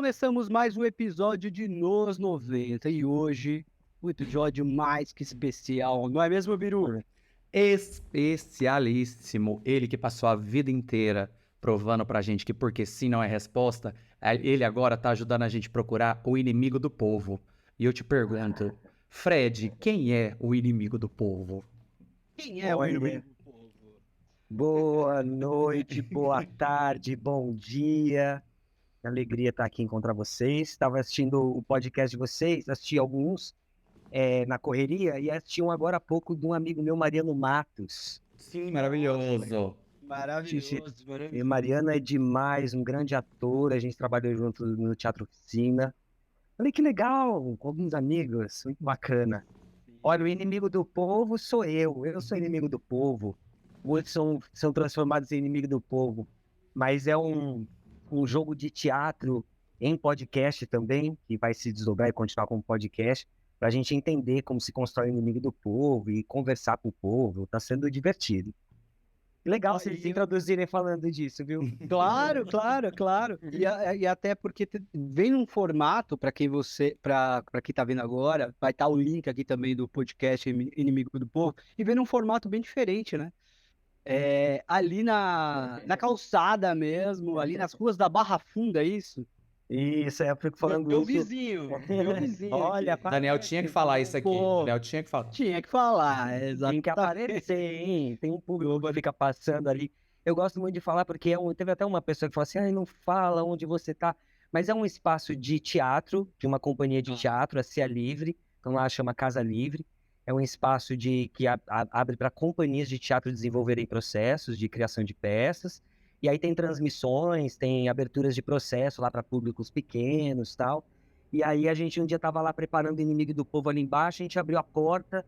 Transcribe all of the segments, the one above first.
começamos mais um episódio de Nos 90 e hoje, um episódio mais que especial, não é mesmo, Biru? Especialíssimo. Ele que passou a vida inteira provando pra gente que porque sim não é resposta, ele agora tá ajudando a gente a procurar o inimigo do povo. E eu te pergunto, Fred, quem é o inimigo do povo? Quem é o Olha, inimigo do povo? boa noite, boa tarde, bom dia. Alegria estar aqui encontrar vocês. Estava assistindo o podcast de vocês, assisti alguns na correria e assisti um agora há pouco de um amigo meu, Mariano Matos. Sim, maravilhoso. Maravilhoso, E maravilhoso. Mariano é demais, um grande ator. A gente trabalhou junto no Teatro Oficina. Falei que legal, com alguns amigos, muito bacana. Olha, o inimigo do povo sou eu. Eu sou inimigo do povo. Muitos são transformados em inimigo do povo. Mas é um jogo de teatro em podcast também, que vai se desdobrar e continuar como podcast, para a gente entender como se constrói o inimigo do povo e conversar com o povo. Está sendo divertido. Legal vocês se introduzirem falando disso, viu? Claro, claro, claro. E até porque vem num formato, para quem tá vendo agora, vai estar o link aqui também do podcast Inimigo do Povo, e vem num formato bem diferente, né? Ali na calçada mesmo, ali nas ruas da Barra Funda, é isso? Isso, eu fico falando Meu isso. vizinho Olha, aqui. Daniel tinha que falar isso aqui. Pô, Daniel tinha que falar. tinha que falar, tem que exatamente. aparecer, hein? Tem um público que fica passando ali. Eu gosto muito de falar porque teve até uma pessoa que falou assim, não fala onde você tá. Mas é um espaço de teatro, de uma companhia de teatro, a Cia Livre, então lá chama Casa Livre. É um espaço que abre para companhias de teatro desenvolverem processos de criação de peças. E aí tem transmissões, tem aberturas de processo lá para públicos pequenos e tal. E aí a gente um dia estava lá preparando o Inimigo do Povo ali embaixo, a gente abriu a porta,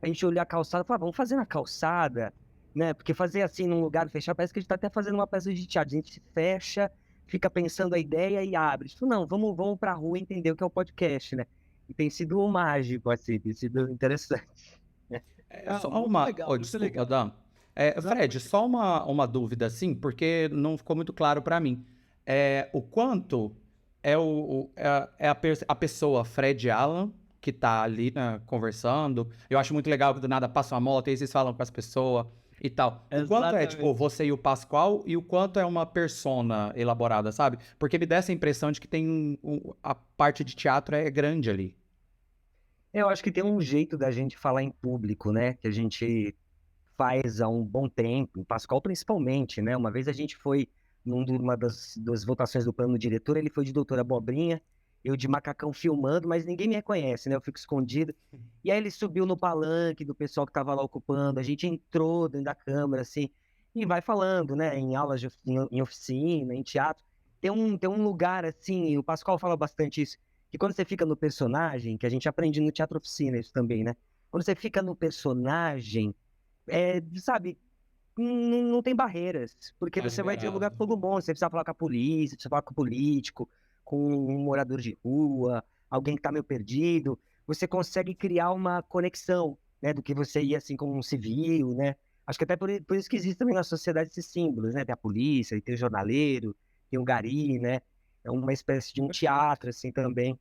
a gente olhou a calçada e falou, vamos fazer na calçada, né? Porque fazer assim num lugar fechado, parece que a gente tá até fazendo uma peça de teatro. A gente fecha, fica pensando a ideia e abre. Tipo, não, vamos pra rua entender o que é o podcast, né? E tem sido mágico, assim, tem sido interessante. Só muito uma. legal, Oh, muito desculpa, legal. Dan. Fred, só uma dúvida assim, porque não ficou muito claro pra mim. O quanto a pessoa Fred Allen que tá ali, né, conversando. Eu acho muito legal que do nada passa uma moto e aí vocês falam com as pessoas e tal. O quanto é, tipo, Exatamente. você e o Pascoal e o quanto é uma persona elaborada, sabe? Porque me dá essa impressão de que tem a parte de teatro é grande ali. Eu acho que tem um jeito da gente falar em público, né? Que a gente faz há um bom tempo, o Pascoal principalmente, né? Uma vez a gente foi numa das votações do plano diretor, ele foi de Doutora Abobrinha, eu de macacão filmando, mas ninguém me reconhece, né? Eu fico escondido. E aí ele subiu no palanque do pessoal que estava lá ocupando, a gente entrou dentro da câmara, assim, e vai falando, né? Em aulas, em oficina, em teatro. Tem um lugar, assim, o Pascoal fala bastante isso, que quando você fica no personagem, que a gente aprende no teatro oficina isso também, né? Quando você fica no personagem, sabe, não tem barreiras, porque Tá você vai ter um lugar liberado. todo bom, você precisa falar com a polícia, precisa falar com o político, com um morador de rua, alguém que está meio perdido, você consegue criar uma conexão, né, do que você ia assim como um civil, né, acho que até por isso que existe também na sociedade esses símbolos, né, tem a polícia, tem o jornaleiro, tem o gari, né, é uma espécie de um teatro assim também.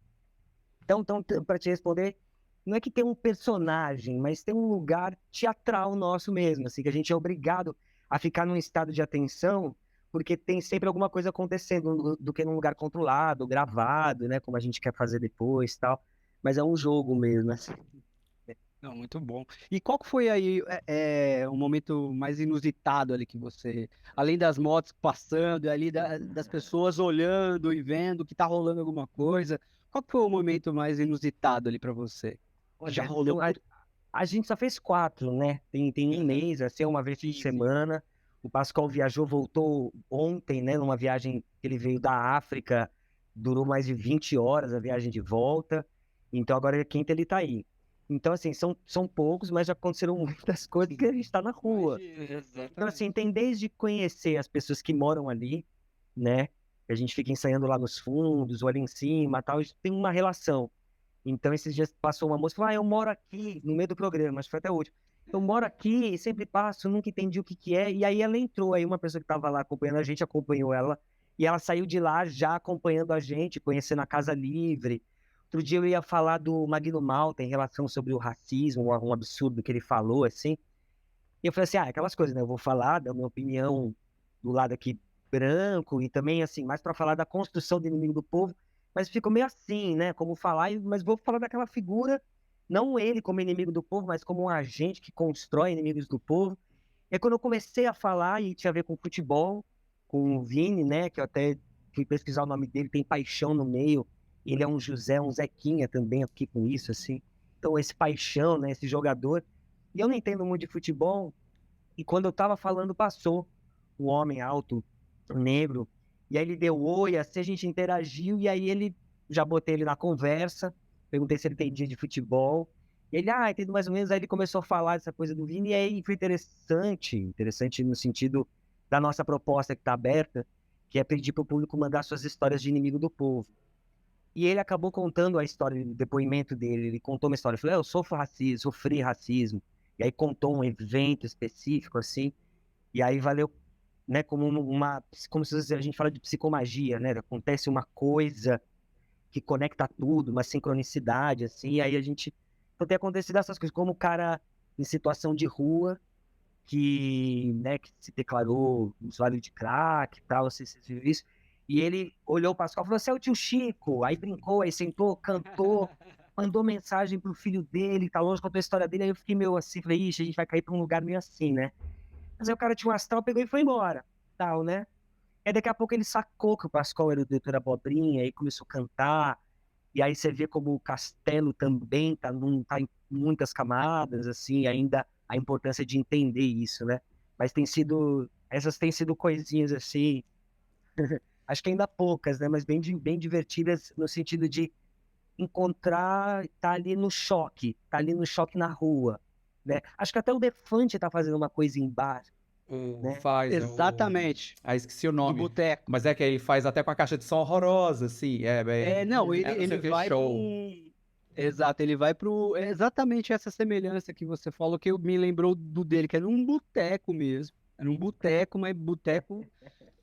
Então para te responder, não é que tem um personagem, mas tem um lugar teatral nosso mesmo, assim, que a gente é obrigado a ficar num estado de atenção, porque tem sempre alguma coisa acontecendo do que num lugar controlado, gravado, né, como a gente quer fazer depois, tal. Mas é um jogo mesmo, assim. Não, muito bom. E qual que foi aí o momento mais inusitado ali que você, além das motos passando, ali das pessoas olhando e vendo que tá rolando alguma coisa, qual que foi o momento mais inusitado ali para você? Que já Olha, rolou a gente só fez 4, né? Tem um mês, assim, uma vez por sim, sim. semana. O Pascoal viajou, voltou ontem, né? Numa viagem que ele veio da África, durou mais de 20 horas a viagem de volta. Então agora é quinta ele tá aí. Então, assim, são poucos, mas já aconteceram muitas coisas que a gente tá na rua. Então, assim, tem desde conhecer as pessoas que moram ali, né? A gente fica ensaiando lá nos fundos, ou ali em cima, tal, a gente tem uma relação. Então, esses dias passou uma moça e falou, eu moro aqui, no meio do programa, acho que foi até o último. Eu moro aqui, sempre passo, nunca entendi o que que é. E aí ela entrou, aí uma pessoa que estava lá acompanhando a gente acompanhou ela, E ela saiu de lá já acompanhando a gente, conhecendo a Casa Livre. Outro dia eu ia falar do Magno Malta em relação sobre o racismo, um absurdo que ele falou, assim. E eu falei assim, aquelas coisas, né? Eu vou falar da minha opinião do lado aqui branco e também, assim, mais para falar da construção do inimigo do povo, mas ficou meio assim, né? Como falar, mas vou falar daquela figura, não ele como inimigo do povo, mas como um agente que constrói inimigos do povo. E aí, quando eu comecei a falar, e tinha a ver com futebol, com o Vini, né? Que eu até fui pesquisar o nome dele, tem paixão no meio. Ele é um José, um Zequinha também aqui com isso, assim. Então, esse paixão, né? Esse jogador. E eu não entendo muito de futebol, e quando eu tava falando, passou um homem alto, negro, e aí ele deu oi, assim a gente interagiu, e aí ele, já botei ele na conversa, perguntei se ele entendia de futebol, e ele, entendo mais ou menos, aí ele começou a falar dessa coisa do Vini, e aí foi interessante no sentido da nossa proposta que tá aberta, que é pedir pro público mandar suas histórias de inimigo do povo. E ele acabou contando a história, o depoimento dele. Ele contou uma história. Ele falou, eu sofro racismo, sofri racismo. E aí contou um evento específico, assim. E aí valeu, né, como se a gente fala de psicomagia, né? Acontece uma coisa que conecta tudo, uma sincronicidade, assim. E aí a gente... Então tem acontecido essas coisas, como o cara em situação de rua, né, que se declarou usuário de crack e tal, assim, você viu isso. E ele olhou para Pascoal e falou, você é o tio Chico. Aí brincou, aí sentou, cantou, mandou mensagem pro filho dele, tá longe, contou a história dele. Aí eu fiquei meio assim, falei, ixi, a gente vai cair pra um lugar meio assim, né? Mas aí o cara tinha um astral, pegou e foi embora, tal, né? Aí daqui a pouco ele sacou que o Pascoal era o doutor Abobrinha, aí começou a cantar. E aí você vê como o Castelo também tá em muitas camadas, assim, ainda a importância de entender isso, né? Mas essas têm sido coisinhas assim, acho que ainda poucas, né? Mas bem divertidas no sentido de encontrar, tá ali no choque na rua, né? Acho que até o Defante tá fazendo uma coisa em bar, né? Faz, Exatamente. esqueci o De nome. boteco. Mas é que ele faz até com a caixa de som horrorosa, assim. Não, Não sei ele o que, vai para show. Exato, ele vai pro. É exatamente essa semelhança que você falou que me lembrou do dele, que era um boteco mesmo. Era um boteco, mas boteco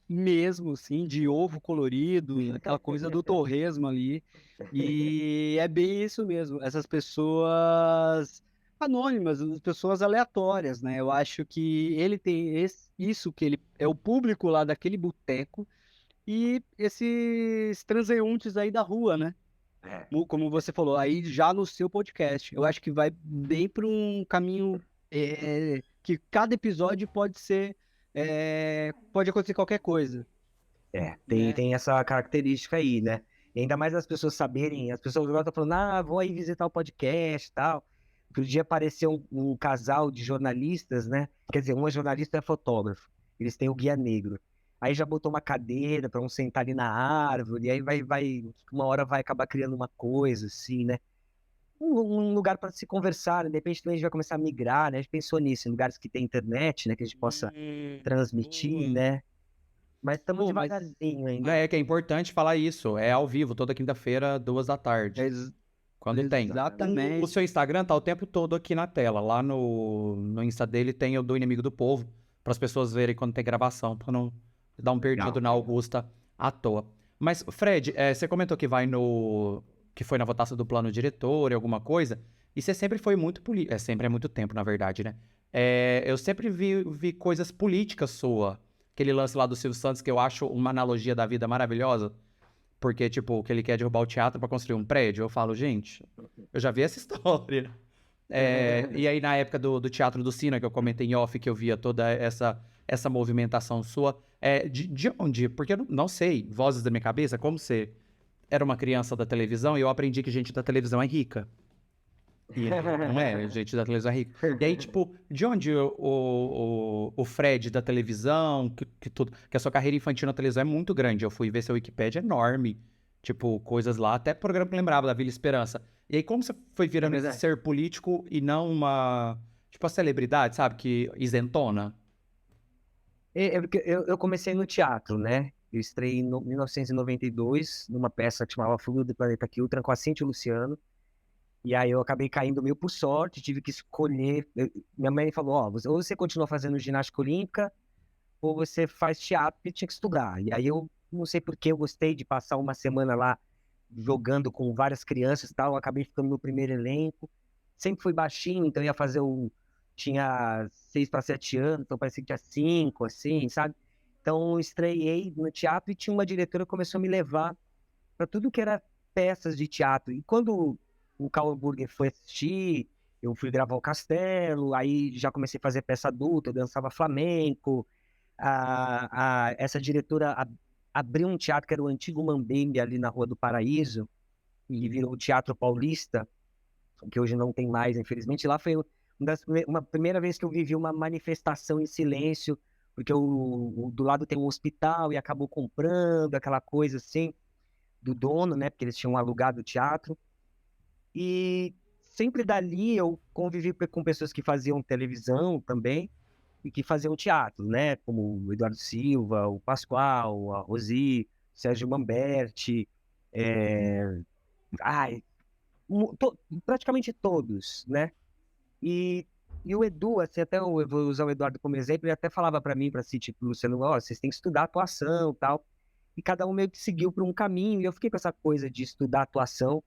mesmo, assim, de ovo colorido, aquela coisa do torresmo ali. E é bem isso mesmo. Essas pessoas anônimas, as pessoas aleatórias, né? Eu acho que ele tem isso que ele é o público lá daquele boteco e esses transeuntes aí da rua, né? É. Como você falou, aí já no seu podcast. Eu acho que vai bem para um caminho que cada episódio pode ser, pode acontecer qualquer coisa, né? Tem essa característica aí, né? E ainda mais as pessoas saberem, as pessoas agora estão falando, vou aí visitar o podcast e tal. Outro dia apareceu um casal de jornalistas, né? Quer dizer, um é jornalista e é fotógrafo. Eles têm o guia negro. Aí já botou uma cadeira para um sentar ali na árvore, e aí uma hora vai acabar criando uma coisa, assim, né? Um lugar para se conversar, né? De repente também a gente vai começar a migrar, né? A gente pensou nisso, em lugares que tem internet, né? Que a gente possa transmitir, Boa. né? Mas estamos Pô, mas devagarzinho ainda. É que é importante falar isso. É ao vivo, toda quinta-feira, 2 da tarde. ex- Quando tem. O exatamente. seu Instagram tá o tempo todo aqui na tela. Lá no Insta dele tem o do Inimigo do Povo, para as pessoas verem quando tem gravação, para não dar um perdido na Augusta à toa. Mas, Fred, você comentou que que foi na votação do plano diretor e alguma coisa, e você sempre foi muito político. Sempre é muito tempo, na verdade, né? Eu sempre vi coisas políticas sua. Aquele lance lá do Silvio Santos, que eu acho uma analogia da vida maravilhosa. Porque, tipo, que ele quer derrubar o teatro pra construir um prédio. Eu falo, gente, eu já vi essa história. E aí, na época do Teatro do Sina, que eu comentei em off, que eu via toda essa movimentação sua, de onde? Porque eu não sei, vozes da minha cabeça, como você era uma criança da televisão, e eu aprendi que gente da televisão é rica. E não é, gente da televisão é rica. E aí, tipo, de onde o Fred da televisão, que a sua carreira infantil na televisão é muito grande. Eu fui ver seu Wikipédia é enorme. Tipo, coisas lá, até programa que eu lembrava da Vila Esperança. E aí, como você foi virando esse ser político e não tipo, a celebridade, sabe? Que isentona? Porque eu comecei no teatro, né? Eu estreiei em 1992, numa peça que chamava Fuga do Planeta Kiltran, com a Cintia e o Luciano. E aí eu acabei caindo meio por sorte, tive que escolher. Minha mãe falou, ou você continua fazendo ginástica olímpica, ou você faz teatro, e tinha que estudar. E aí eu não sei por que eu gostei de passar uma semana lá jogando com várias crianças e tal, eu acabei ficando no primeiro elenco. Sempre fui baixinho, então ia fazer tinha 6 para 7 anos, então parecia que tinha 5, assim, sabe? Então estreiei no teatro e tinha uma diretora que começou a me levar para tudo que era peças de teatro. E quando o Karl Burger foi assistir, eu fui gravar o Castelo, aí já comecei a fazer peça adulta, eu dançava flamenco. Essa diretora abriu um teatro que era o antigo Mambembe ali na Rua do Paraíso, e virou o Teatro Paulista, que hoje não tem mais, infelizmente. Lá foi uma primeira vez que eu vivi uma manifestação em silêncio, porque do lado tem um hospital e acabou comprando aquela coisa assim do dono, né? Porque eles tinham alugado o teatro. E sempre dali eu convivi com pessoas que faziam televisão também e que faziam teatro, né? Como o Eduardo Silva, o Pascoal, a Rosi, Sérgio Mamberti, é... ai, praticamente todos, né? E, e o Edu, assim, até eu vou usar o Eduardo como exemplo, ele até falava para mim, para assim, tipo, Luciano, ó, vocês têm que estudar atuação e tal. E cada um meio que seguiu por um caminho, e eu fiquei com essa coisa de estudar atuação.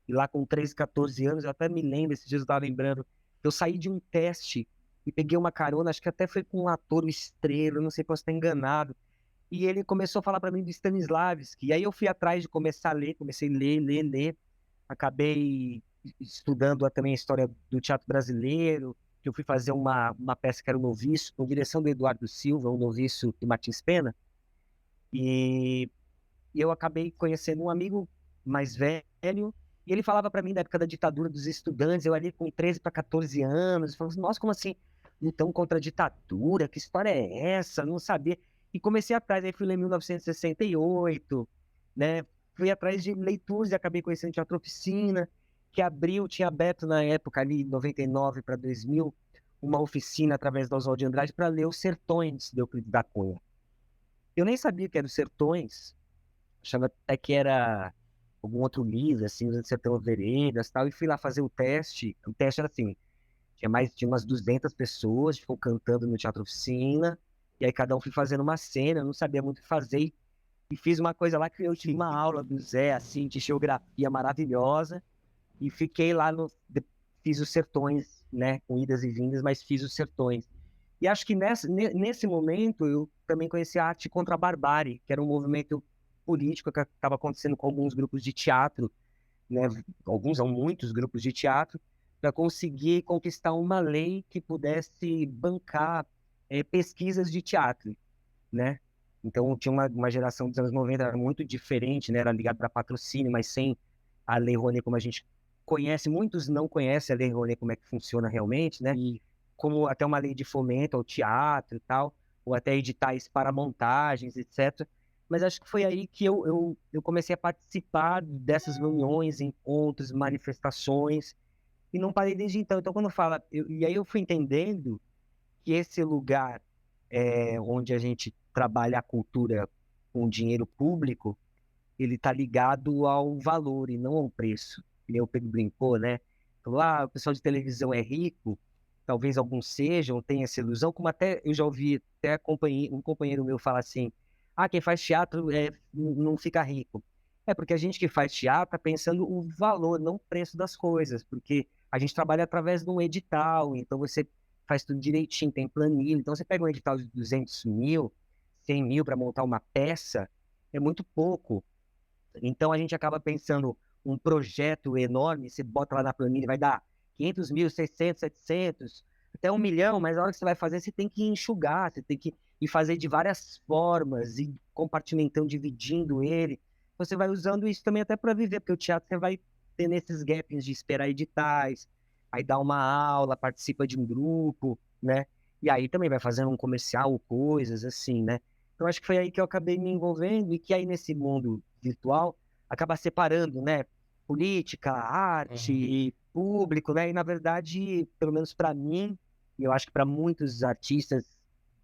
E lá com 13, 14 anos, eu até me lembro, esses dias eu estava lembrando, eu saí de um teste e peguei uma carona, acho que até foi com um ator, o Estrela, não sei, posso estar enganado. E ele começou a falar para mim do Stanislavski. E aí eu fui atrás de começar a ler, comecei a ler, ler, ler. Acabei estudando também a história do teatro brasileiro, que eu fui fazer uma peça que era o Noviço, com direção do Eduardo Silva, o Noviço do Martins Pena. E eu acabei conhecendo um amigo mais velho, e ele falava para mim da época da ditadura dos estudantes, eu ali com 13 para 14 anos, falando assim, nossa, como assim? Lutão contra a ditadura? Que história é essa? Não sabia. E comecei atrás, aí fui ler 1968, né? Fui atrás de leituras e acabei conhecendo Teatro Oficina, que abriu, tinha aberto na época ali, 99 para 2000, uma oficina através da Oswald de Andrade para ler Os Sertões, de Euclides da Cunha. Eu nem sabia que era Os Sertões, achava até que era algum outro livro, assim, Os Sertão Veredas e tal, e fui lá fazer o teste. O teste era assim, tinha umas 200 pessoas, ficou cantando no Teatro Oficina, e aí cada um foi fazendo uma cena, eu não sabia muito o que fazer, e fiz uma coisa lá que eu tive uma aula do Zé, assim, de geografia maravilhosa, e fiquei lá fiz os Sertões, né, com idas e vindas, mas fiz os Sertões. E acho que nesse momento eu também conheci a Arte contra a Barbárie, que era um movimento político que estava acontecendo com alguns grupos de teatro, né, alguns ou muitos grupos de teatro, para conseguir conquistar uma lei que pudesse bancar pesquisas de teatro, né? Então tinha uma geração dos anos 90 era muito diferente, né? Era ligado para patrocínio, mas sem a Lei Rouanet como a gente conhece. Muitos não conhecem a Lei Rouanet como é que funciona realmente, né? E como até uma lei de fomento ao teatro e tal, ou até editais para montagens, etc. Mas acho que foi aí que eu comecei a participar dessas reuniões, encontros, manifestações, e não parei desde então. Então, quando fala... e aí eu fui entendendo que esse lugar onde a gente trabalha a cultura com dinheiro público, ele está ligado ao valor e não ao preço. E o Pedro brincou, né? Falou, o pessoal de televisão é rico, talvez alguns sejam, tenham essa ilusão, como até eu já ouvi até um companheiro meu falar assim, quem faz teatro não fica rico. É porque a gente que faz teatro está pensando o valor, não o preço das coisas, porque a gente trabalha através de um edital, então você faz tudo direitinho, tem planilha, então você pega um edital de 200 mil, 100 mil para montar uma peça, é muito pouco. Então a gente acaba pensando um projeto enorme, você bota lá na planilha, vai dar 500 mil, 600, 700, até 1 milhão, mas na hora que você vai fazer, você tem que enxugar, você tem que ir fazer de várias formas, e compartimentando, dividindo ele. Você vai usando isso também até para viver, porque o teatro você vai ter nesses gaps de esperar editais, aí dá uma aula, participa de um grupo, né? E aí também vai fazendo um comercial, coisas assim, né? Então acho que foi aí que eu acabei me envolvendo e que aí nesse mundo virtual acaba separando, né? Política, arte e público, né? E na verdade, pelo menos para mim, e eu acho que para muitos artistas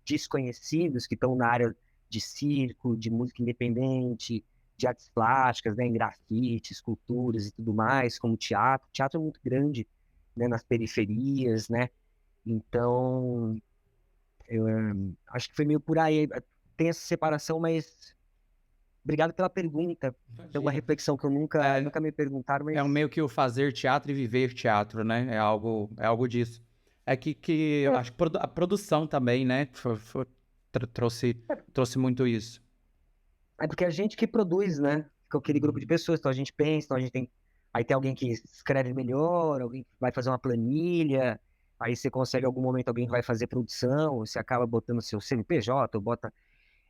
desconhecidos que estão na área de circo, de música independente, de artes plásticas, né? Em grafite, esculturas e tudo mais, como teatro. Teatro é muito grande, né? Nas periferias, né? Então, eu acho que foi meio por aí. Tem essa separação, mas Obrigado pela pergunta. É uma reflexão que eu nunca me perguntaram, mas... É meio que o fazer teatro e viver teatro, né? É algo disso. É que eu acho que a produção também, né? Trouxe muito isso. É porque a gente que produz, né? Com aquele grupo de pessoas, então a gente pensa, então a gente tem... Aí tem alguém que escreve melhor, alguém que vai fazer uma planilha, aí você consegue em algum momento alguém que vai fazer produção, você acaba botando seu CNPJ, ou bota...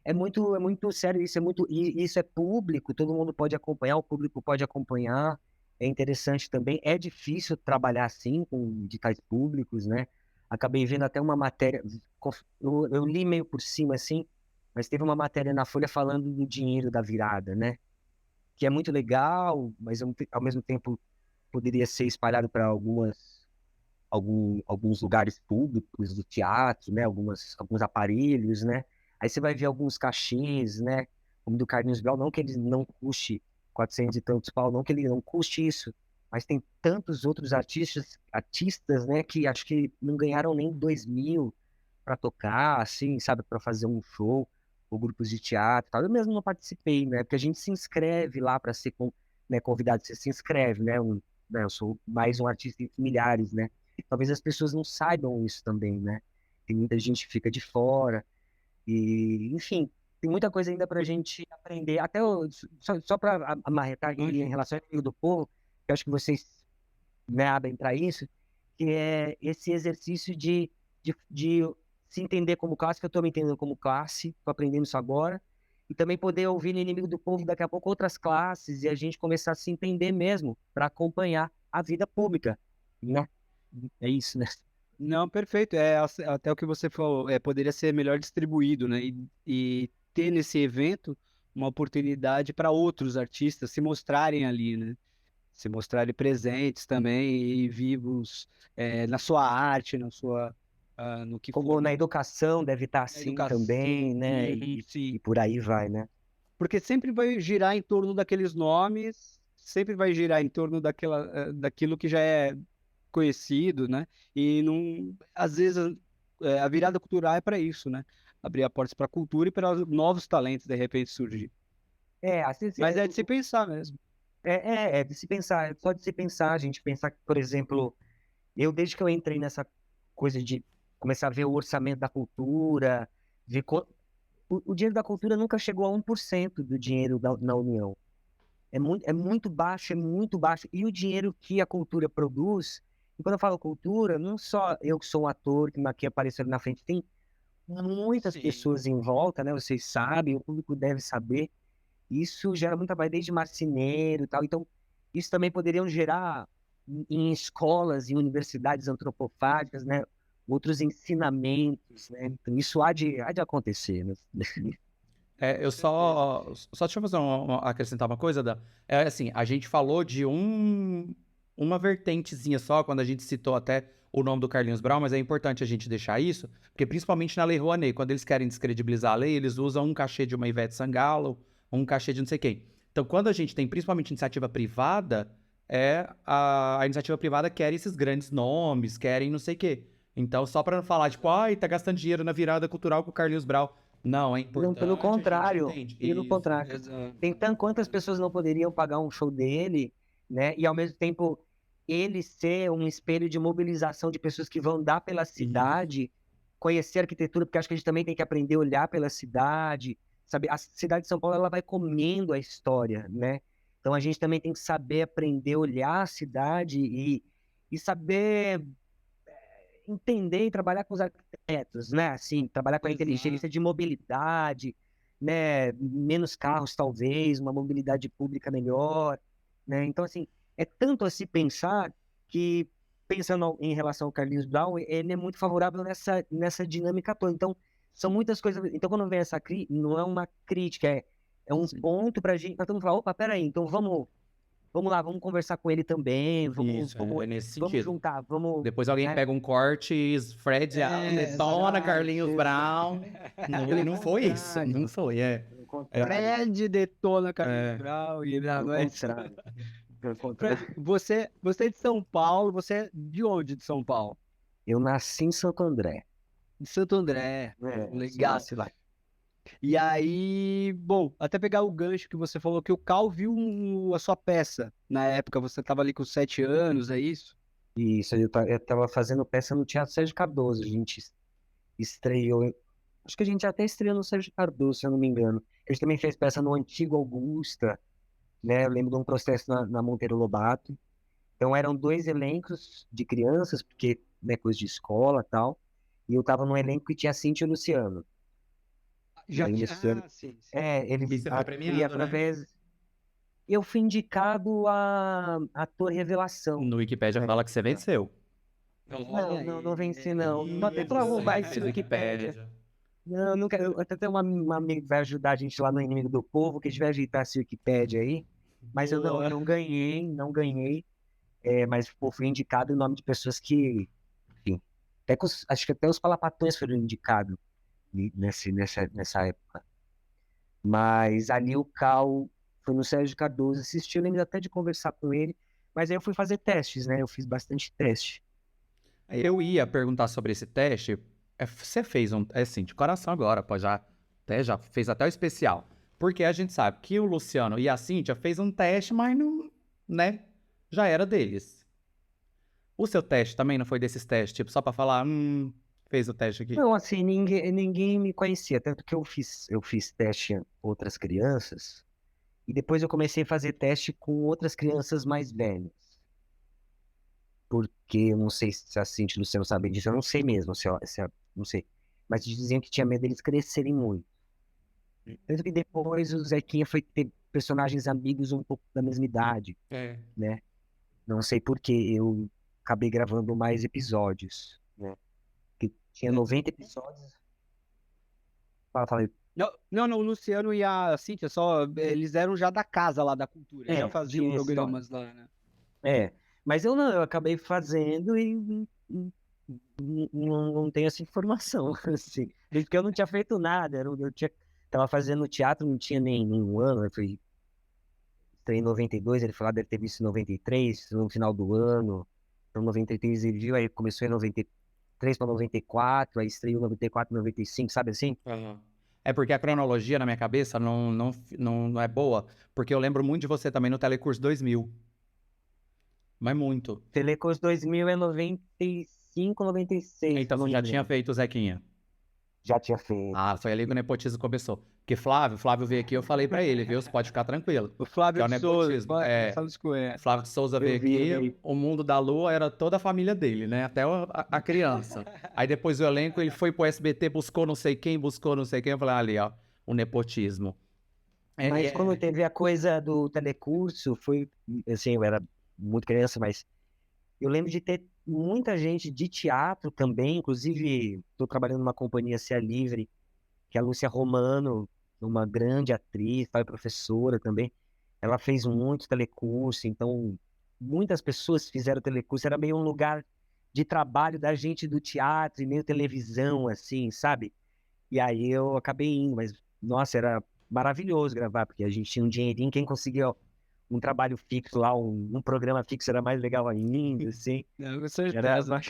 é muito sério isso, e isso é público, todo mundo pode acompanhar, o público pode acompanhar, é interessante também, é difícil trabalhar assim com editais públicos, né? Acabei vendo até uma matéria, eu li meio por cima assim, mas teve uma matéria na Folha falando do dinheiro da virada, né? Que é muito legal, mas ao mesmo tempo poderia ser espalhado para alguns lugares públicos do teatro, né? Alguns aparelhos, né? Aí você vai ver alguns cachês, né? Como do Carlinhos Brau, não que ele não custe 400 e tantos pau, não que ele não custe isso, mas tem tantos outros artistas, né? Que acho que não ganharam nem 2.000 para tocar, assim, sabe? Para fazer um show, ou grupos de teatro e tal. Eu mesmo não participei, né? Porque a gente se inscreve lá para ser né, convidado, você se inscreve, né? Eu sou mais um artista entre milhares, né? Talvez as pessoas não saibam isso também, né? Tem muita gente que fica de fora. E, enfim, tem muita coisa ainda para a gente aprender. Até só para amarretar aqui em relação ao inimigo do povo, que eu acho que vocês, né, abrem para isso, que é esse exercício de se entender como classe, que eu estou me entendendo como classe, estou aprendendo isso agora, e também poder ouvir no inimigo do povo daqui a pouco outras classes e a gente começar a se entender mesmo para acompanhar a vida pública, né? É isso, né? Não, perfeito. Até o que você falou, poderia ser melhor distribuído, né? E ter nesse evento uma oportunidade para outros artistas se mostrarem ali, né? Se mostrarem presentes também e vivos na sua arte, no que Como for, na educação deve estar na assim educação. também, né? Sim. E por aí vai, né? Porque sempre vai girar em torno daqueles nomes, sempre vai girar em torno daquilo que já é conhecido, né? E não, às vezes a virada cultural é para isso, né? Abrir a porta para a cultura e para novos talentos de repente surgir. Assim, Mas é de se pensar mesmo. é de se pensar, só de se pensar, a gente pensar que, por exemplo, desde que eu entrei nessa coisa de começar a ver o orçamento da cultura, ver o dinheiro da cultura nunca chegou a 1% do dinheiro na União. É muito baixo, é muito baixo. E o dinheiro que a cultura produz, e quando eu falo cultura, não só eu que sou um ator que aqui apareceu ali na frente, tem muitas Sim. pessoas em volta, né? Vocês sabem, o público deve saber. Isso gera muito trabalho desde marceneiro e tal. Então, isso também poderiam gerar em escolas e universidades antropofágicas, né? Outros ensinamentos, né? Então, isso há de acontecer, né? Eu só deixa eu fazer acrescentar uma coisa, Dan. É assim, a gente falou de uma vertentezinha só, quando a gente citou até o nome do Carlinhos Brown, mas é importante a gente deixar isso, porque principalmente na Lei Rouanet, quando eles querem descredibilizar a lei, eles usam um cachê de uma Ivete Sangalo, um cachê de não sei quem. Então, quando a gente tem principalmente iniciativa privada, a iniciativa privada quer esses grandes nomes, querem não sei o quê. Então, só para não falar, tipo, ai, tá gastando dinheiro na virada cultural com o Carlinhos Brown. Não, é Não, importante, pelo a gente contrário, entende. pelo Isso. contrário. Exato. Tem quantas pessoas não poderiam pagar um show dele, né? E ao mesmo tempo ele ser um espelho de mobilização de pessoas que vão andar pela cidade, conhecer a arquitetura, porque acho que a gente também tem que aprender a olhar pela cidade, sabe? A cidade de São Paulo ela vai comendo a história, né? Então a gente também tem que saber aprender a olhar a cidade e saber entender e trabalhar com os arquitetos, né? Assim, trabalhar com a inteligência de mobilidade, né? Menos carros, talvez, uma mobilidade pública melhor, né? Então, assim, é tanto a se pensar que, pensando em relação ao Carlinhos Brown, ele é muito favorável nessa dinâmica toda. Então, são muitas coisas. Então, quando vem essa crítica, não é uma crítica, é um ponto para gente, para todo mundo falar, opa, peraí, então vamos lá, vamos conversar com ele também, Isso, é nesse vamos sentido. juntar, vamos, Depois alguém né? pega um corte e Fred detona Carlinhos Brown. Não foi isso, não foi, Pelo contrário, Fred detona Carlinhos É. Brown e pelo não é isso. contrário, pelo contrário. Fred, você é de São Paulo, você é de onde de São Paulo? Eu nasci em Santo André. De Santo André. Legal. Nasci lá. E aí, bom, até pegar o gancho que você falou que o Cal viu a sua peça. Na época, você estava ali com 7 anos, é isso? Isso, eu tava fazendo peça no Teatro Sérgio Cardoso. A gente estreou. Acho que a gente até estreou no Sérgio Cardoso, se eu não me engano. A gente também fez peça no Antigo Augusta, né? Eu lembro de um processo na Monteiro Lobato. Então eram dois elencos de crianças, porque, né, coisa de escola e tal. E eu tava num elenco que tinha Cíntia e Luciano. E Já aí, tinha. Luciano. Ah, sim, sim. Ele E você foi atuei premiado, né? através. Eu fui indicado a ator revelação, No Wikipedia né? fala que você venceu. Olha Não venci, não. Não tem pra Você arrumar que esse fez Wikipédia. Wikipédia. Não, nunca. Eu até tenho uma amiga que vai ajudar a gente lá no Inimigo do Povo, que a gente vai ajeitar esse Wikipédia aí. Mas eu Boa. não ganhei, não ganhei. Mas pô, fui indicado em nome de pessoas que, enfim, acho que até os palapatões foram indicados nessa época. Mas ali o Cal foi no Sérgio Cardoso assistiu, eu lembro até de conversar com ele. Mas aí eu fui fazer testes, né? Eu fiz bastante teste. Eu ia perguntar sobre esse teste. Você fez um, assim, de coração agora, pô, já fez até o especial. Porque a gente sabe que o Luciano e a Cíntia fez um teste, mas não, né? Já era deles. O seu teste também não foi desses testes, tipo, só pra falar, fez o teste aqui. Não, assim, ninguém me conhecia, tanto que eu fiz teste em outras crianças, e depois eu comecei a fazer teste com outras crianças mais velhas. Porque eu não sei se a Cintia e o Luciano sabem disso, eu não sei mesmo, não sei. Mas diziam que tinha medo deles crescerem muito. Tanto que depois o Zequinha foi ter personagens amigos um pouco da mesma idade, É. né? Não sei por que eu acabei gravando mais episódios, né? Que tinha 90 episódios. Fala aí. Não, não, não, o Luciano e a Cíntia, só, eles eram já da casa lá da cultura, já faziam Tinha história. programas lá, né? Mas eu não, eu acabei fazendo e não tenho essa informação, assim. Porque eu não tinha feito nada, tava fazendo teatro, não tinha nem um ano, eu entrei em 92, ele falou, deve ter visto em 93, no final do ano. Então, 93 ele viu, aí começou em 93 para 94, aí estreou 94, 95, sabe assim? Aham. É porque a cronologia na minha cabeça não é boa, porque eu lembro muito de você também no Telecurso 2000, mas muito. Telecurso 2000 é 95, 96, se Então eu não você me já tinha engano. feito o Zequinha. Já tinha feito. Ah, foi ali que o nepotismo começou. Porque Flávio veio aqui, eu falei pra ele, viu? Você pode ficar tranquilo. O Que é Flávio o de Souza, nepotismo. É, fala isso com ele. Flávio de Souza Eu veio vi ele aqui, aí. o mundo da lua era toda a família dele, né? Até a criança. Aí depois o elenco, ele foi pro SBT, buscou não sei quem, Eu falei, ali, ó, o nepotismo. Mas quando É. teve a coisa do telecurso, foi, assim, eu era muito criança, mas eu lembro de ter muita gente de teatro também, inclusive estou trabalhando numa companhia Se é Livre, que é a Lúcia Romano, uma grande atriz, ela é professora também. Ela fez muito telecurso, então muitas pessoas fizeram telecurso, era meio um lugar de trabalho da gente do teatro e meio televisão, assim, sabe? E aí eu acabei indo, mas nossa, era maravilhoso gravar, porque a gente tinha um dinheirinho, quem conseguia um trabalho fixo lá, um programa fixo era mais legal ainda, assim. Não, com Era, certeza.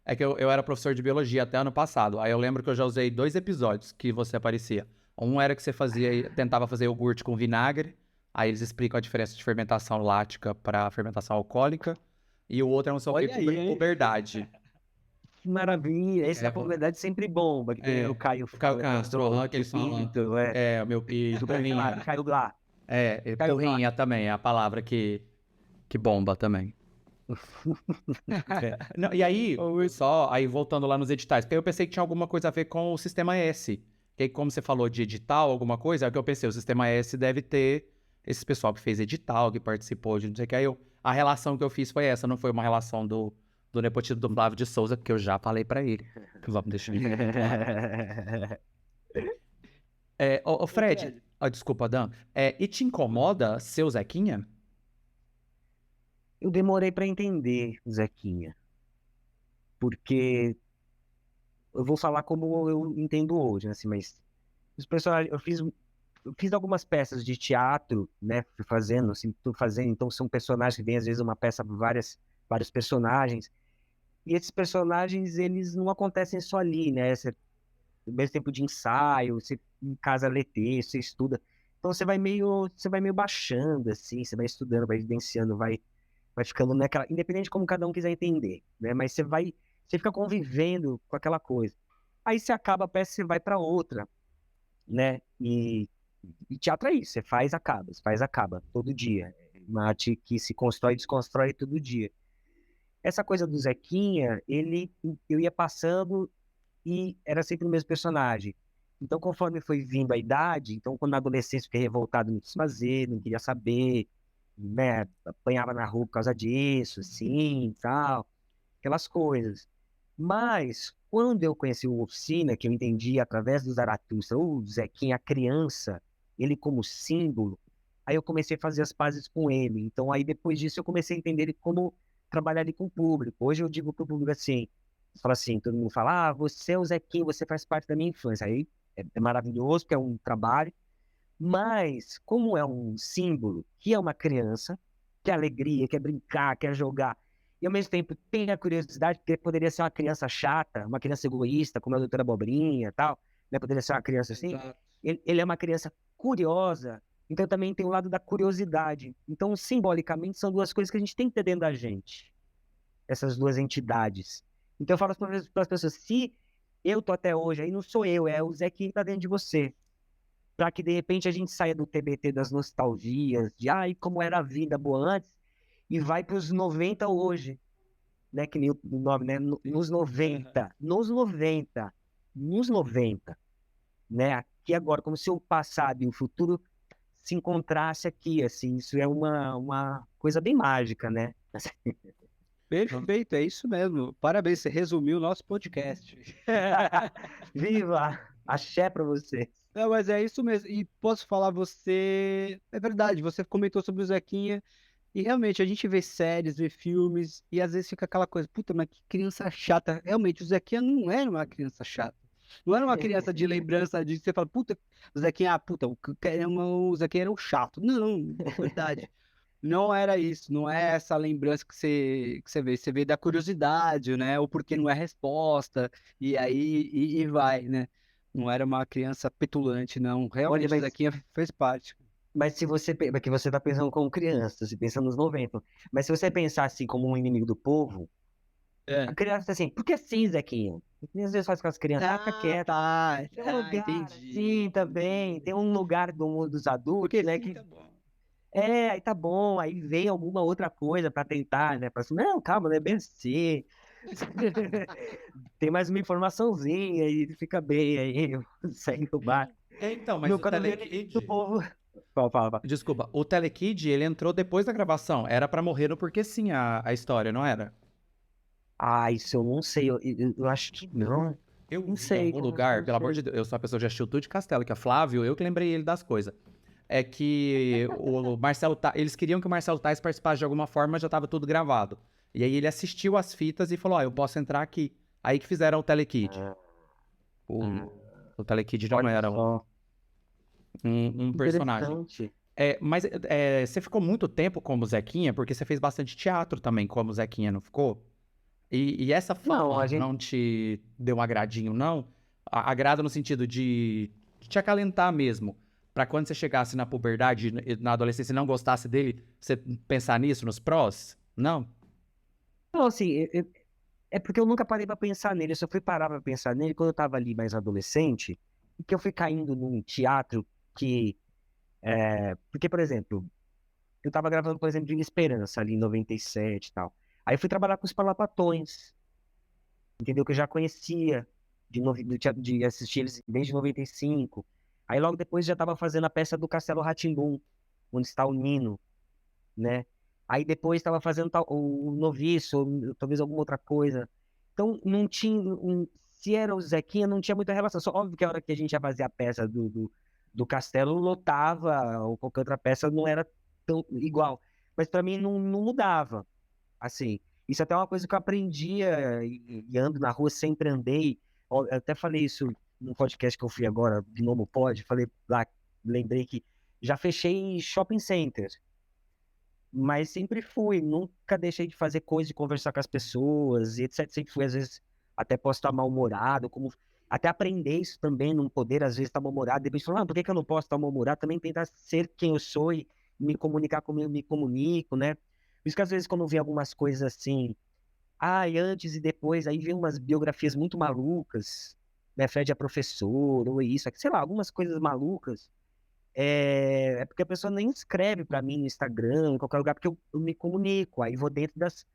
É que eu era professor de biologia até ano passado. Aí eu lembro que eu já usei 2 episódios que você aparecia. Um era que você tentava fazer iogurte com vinagre. Aí eles explicam a diferença de fermentação lática para fermentação alcoólica. E o outro é um sei o quê, Olha aí, hein? puberdade. que maravilha, esse É, da verdade sempre bomba, que tem o Caio o Caio Castro, o que ele fala. Pinto, É, o meu e super claro, porrinha. Caio Blá. Caio Blá. Porrinha também é a palavra que bomba também. É. Não, e aí, aí voltando lá nos editais, porque eu pensei que tinha alguma coisa a ver com o Sistema S. Que aí, como você falou de edital, alguma coisa, é o que eu pensei, o Sistema S deve ter esse pessoal que fez edital, que participou de não sei o que. Aí a relação que eu fiz foi essa, não foi uma relação do nepotismo do Flávio de Souza, que eu já falei pra ele. Vamos deixar ele claro. Ô, Fred, desculpa, Dan, e te incomoda ser o Zequinha? Eu demorei para entender, Zequinha, porque eu vou falar como eu entendo hoje, né, assim, mas os personagens, eu fiz algumas peças de teatro, né, fui fazendo, assim, tô fazendo, então são personagens que vêm às vezes uma peça com vários personagens, e esses personagens, eles não acontecem só ali, né, ao mesmo tempo de ensaio, você em casa lê texto, você estuda. Então você vai meio baixando, assim, você vai estudando, vai evidenciando, vai ficando naquela, independente de como cada um quiser entender, né? Mas você fica convivendo com aquela coisa. Aí você acaba a peça, você vai para outra, né? E teatro é isso, você faz, acaba, todo dia. É uma arte que se constrói e desconstrói todo dia. Essa coisa do Zequinha, eu ia passando e era sempre o mesmo personagem. Então, conforme foi vindo a idade, então quando na adolescência eu fiquei revoltado, não quis fazer, não queria saber, né? Apanhava na rua por causa disso, assim, tal, aquelas coisas. Mas, quando eu conheci o Oficina, que eu entendi através do Zaratustra, o Zequinha, a criança, ele como símbolo, aí eu comecei a fazer as pazes com ele. Então, aí depois disso, eu comecei a entender ele como trabalhar ali com o público. Hoje eu digo para o público assim, fala assim, todo mundo fala, você é o Zequinha, você faz parte da minha infância. Aí é maravilhoso, porque é um trabalho, mas como é um símbolo que é uma criança, que é alegria, quer brincar, quer jogar, e ao mesmo tempo tem a curiosidade, porque poderia ser uma criança chata, uma criança egoísta, como a doutora Abobrinha e tal, né? Poderia ser uma criança assim. Exato. Ele é uma criança curiosa, então também tem o lado da curiosidade. Então, simbolicamente, são duas coisas que a gente tem que ter dentro da gente, essas duas entidades. Então, eu falo para as pessoas, se eu tô até hoje, aí não sou eu, é o Zé que está dentro de você, para que de repente a gente saia do TBT das nostalgias, de ai, como era a vida boa antes, e vai para os 90 hoje, né? Que nem o nome, né? Nos 90, nos noventa, né? Aqui agora, como se o passado e o futuro se encontrasse aqui, assim, isso é uma coisa bem mágica, né? Perfeito, é isso mesmo. Parabéns, você resumiu o nosso podcast. Viva! Axé para você. Não, mas é isso mesmo. E posso falar, você. É verdade, você comentou sobre o Zequinha. E realmente, a gente vê séries, vê filmes, e às vezes fica aquela coisa, puta, mas que criança chata. Realmente, o Zequinha não era uma criança chata. Não era uma criança de lembrança disso. Você fala, puta, o Zequinha, puta, o Zequinha era um chato. Não, na verdade. Não era isso, não é essa lembrança que você vê. Você vê da curiosidade, né? Ou porque não é resposta, e aí e vai, né? Não era uma criança petulante, não. Olha, Realmente, o Zequinha fez parte. mas se você, porque você está pensando como criança, você pensa nos 90, mas se você pensar assim como um inimigo do povo, a É. criança assim, por que assim, Zequinha? Às vezes faz com as crianças, fica Ah, quieto. tá. Tem um Ah, lugar entendi. assim também, tem um lugar do mundo dos adultos, Porque né, sim, que tá bom. aí tá bom, aí vem alguma outra coisa pra tentar, né, pra assim, não, calma, não é bem assim. Tem mais uma informaçãozinha e fica bem aí, segue o bar. Então, mas No o quando vem inimigo do Telekid. povo. Fala. Desculpa, o Telekid, ele entrou depois da gravação. Era pra morrer no Porque Sim a história, não era? Ah, isso eu não sei, eu acho que não. Eu Não vi em sei, algum cara, lugar, não pelo amor sei. de Deus, eu sou uma pessoa que já assistiu tudo de Castelo, que é Flávio, eu que lembrei ele das coisas. É que o Marcelo, eles queriam que o Marcelo Tais participasse de alguma forma, mas já estava tudo gravado. E aí ele assistiu as fitas e falou, ó, eu posso entrar aqui. Aí que fizeram o Telekid. Ah, O, ah, o Telekid não olha era só, um personagem. interessante. Mas você ficou muito tempo como Zequinha, porque você fez bastante teatro também como Zequinha, não ficou? E essa Não, fama a gente. não te deu um agradinho, não? Agrada no sentido de te acalentar mesmo. Pra quando você chegasse na puberdade e na adolescência e não gostasse dele, você pensar nisso, nos prós? Não? Não, assim, é porque eu nunca parei pra pensar nele. Eu só fui parar pra pensar nele quando eu tava ali mais adolescente, e que eu fui caindo num teatro que. Porque, por exemplo, eu tava gravando, por exemplo, de Esperança ali em 97 e tal. Aí eu fui trabalhar com os Palapatões, entendeu? Que eu já conhecia de assistir eles desde 95. Aí logo depois já tava fazendo a peça do Castelo rá onde está o Nino, né? Aí depois estava fazendo o Noviço, ou talvez alguma outra coisa. Então não tinha, se era o Zequinha, não tinha muita relação. Só óbvio que a hora que a gente ia fazer a peça do Castelo, lotava, ou qualquer outra peça não era tão igual. Mas para mim não mudava, assim. Isso até é uma coisa que eu aprendia e ando na rua, sempre andei. Ó, eu até falei isso no podcast que eu fui agora, Gnomo Pod, falei lá, lembrei que já fechei shopping center, mas sempre fui, nunca deixei de fazer coisa, de conversar com as pessoas, e etc. Sempre fui, às vezes, até posso estar mal-humorado, como até aprender isso também, não poder, às vezes, estar mal-humorado, depois falar, por que eu não posso estar mal-humorado? Também tentar ser quem eu sou e me comunicar como eu me comunico, né? Por isso que, às vezes, quando vem algumas coisas assim, antes e depois, aí vem umas biografias muito malucas, né? Fred é professor, ou isso, sei lá, algumas coisas malucas, é porque a pessoa nem escreve para mim no Instagram, em qualquer lugar, porque eu me comunico, aí vou dentro das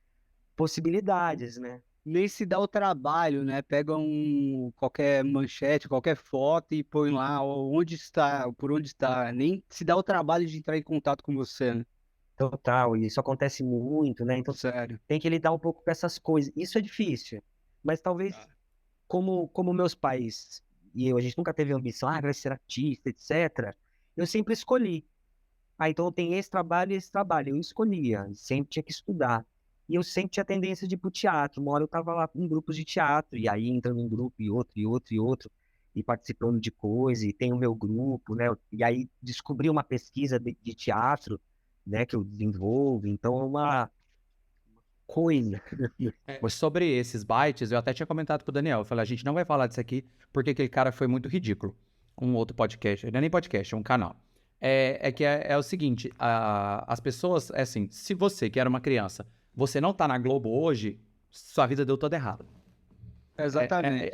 possibilidades, né? Nem se dá o trabalho, né? Pega qualquer manchete, qualquer foto e põe lá onde está, por onde está. Nem se dá o trabalho de entrar em contato com você, né? Total, e isso acontece muito, né? Então Sério. tem que lidar um pouco com essas coisas. Isso é difícil, mas talvez como meus pais e eu, a gente nunca teve ambição, vai ser artista, etc. Eu sempre escolhi. Então eu tenho esse trabalho e esse trabalho. Eu escolhia, sempre tinha que estudar. E eu sempre tinha tendência de ir pro teatro. Uma hora eu estava lá em grupos de teatro, e aí entrando num grupo e outro, e outro, e outro, e participando de coisa, e tem o meu grupo, né? E aí descobri uma pesquisa de teatro, né, que eu desenvolvo. Então é uma coisa. Mas sobre esses bytes, eu até tinha comentado com o Daniel. Eu falei, a gente não vai falar disso aqui porque aquele cara foi muito ridículo. Um outro podcast, não é nem podcast, é um canal. É o seguinte, as pessoas, é assim, se você, que era uma criança, você não tá na Globo hoje, sua vida deu toda errada. Exatamente.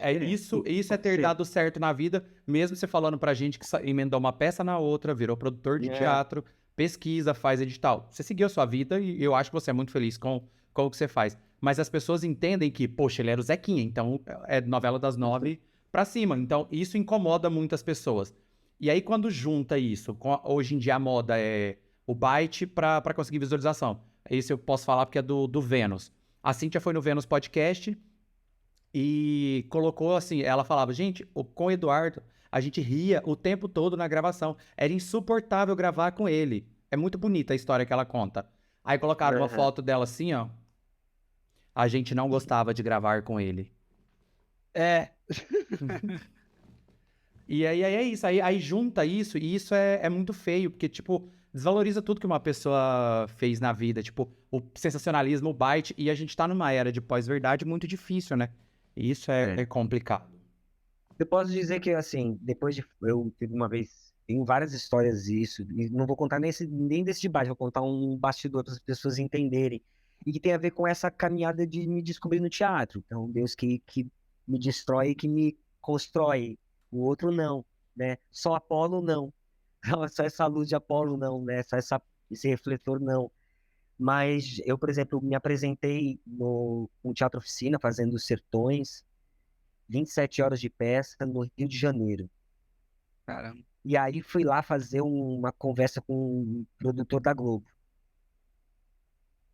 Isso é ter dado certo na vida, mesmo você falando pra gente que emendou uma peça na outra, virou produtor de teatro, pesquisa, faz edital. Você seguiu a sua vida e eu acho que você é muito feliz com o que você faz. Mas as pessoas entendem que, poxa, ele era o Zequinha, então é novela das 9 pra cima. Então isso incomoda muitas pessoas. E aí quando junta isso, hoje em dia a moda é o byte pra conseguir visualização. Isso eu posso falar porque é do Vênus. A Cíntia foi no Vênus Podcast e colocou assim, ela falava, gente, com o Eduardo, a gente ria o tempo todo na gravação. Era insuportável gravar com ele. É muito bonita a história que ela conta. Aí colocaram uma foto dela assim, ó. A gente não gostava de gravar com ele. É, E aí é isso, aí junta isso, e isso é muito feio, porque, tipo, desvaloriza tudo que uma pessoa fez na vida, tipo, o sensacionalismo, o byte, e a gente tá numa era de pós-verdade muito difícil, né? E isso é complicado. Eu posso dizer que, assim, depois de. Eu teve uma vez. Tem várias histórias disso. E não vou contar nem desse debate, vou contar um bastidor para as pessoas entenderem. E que tem a ver com essa caminhada de me descobrir no teatro. Então, Deus que me destrói e que me constrói. O outro não, né? Só Apolo não. Só essa luz de Apolo não, né? Só esse refletor não. Mas eu, por exemplo, me apresentei no Teatro Oficina, fazendo Sertões. 27 horas de peça no Rio de Janeiro. caramba. E aí fui lá fazer uma conversa com o produtor da Globo.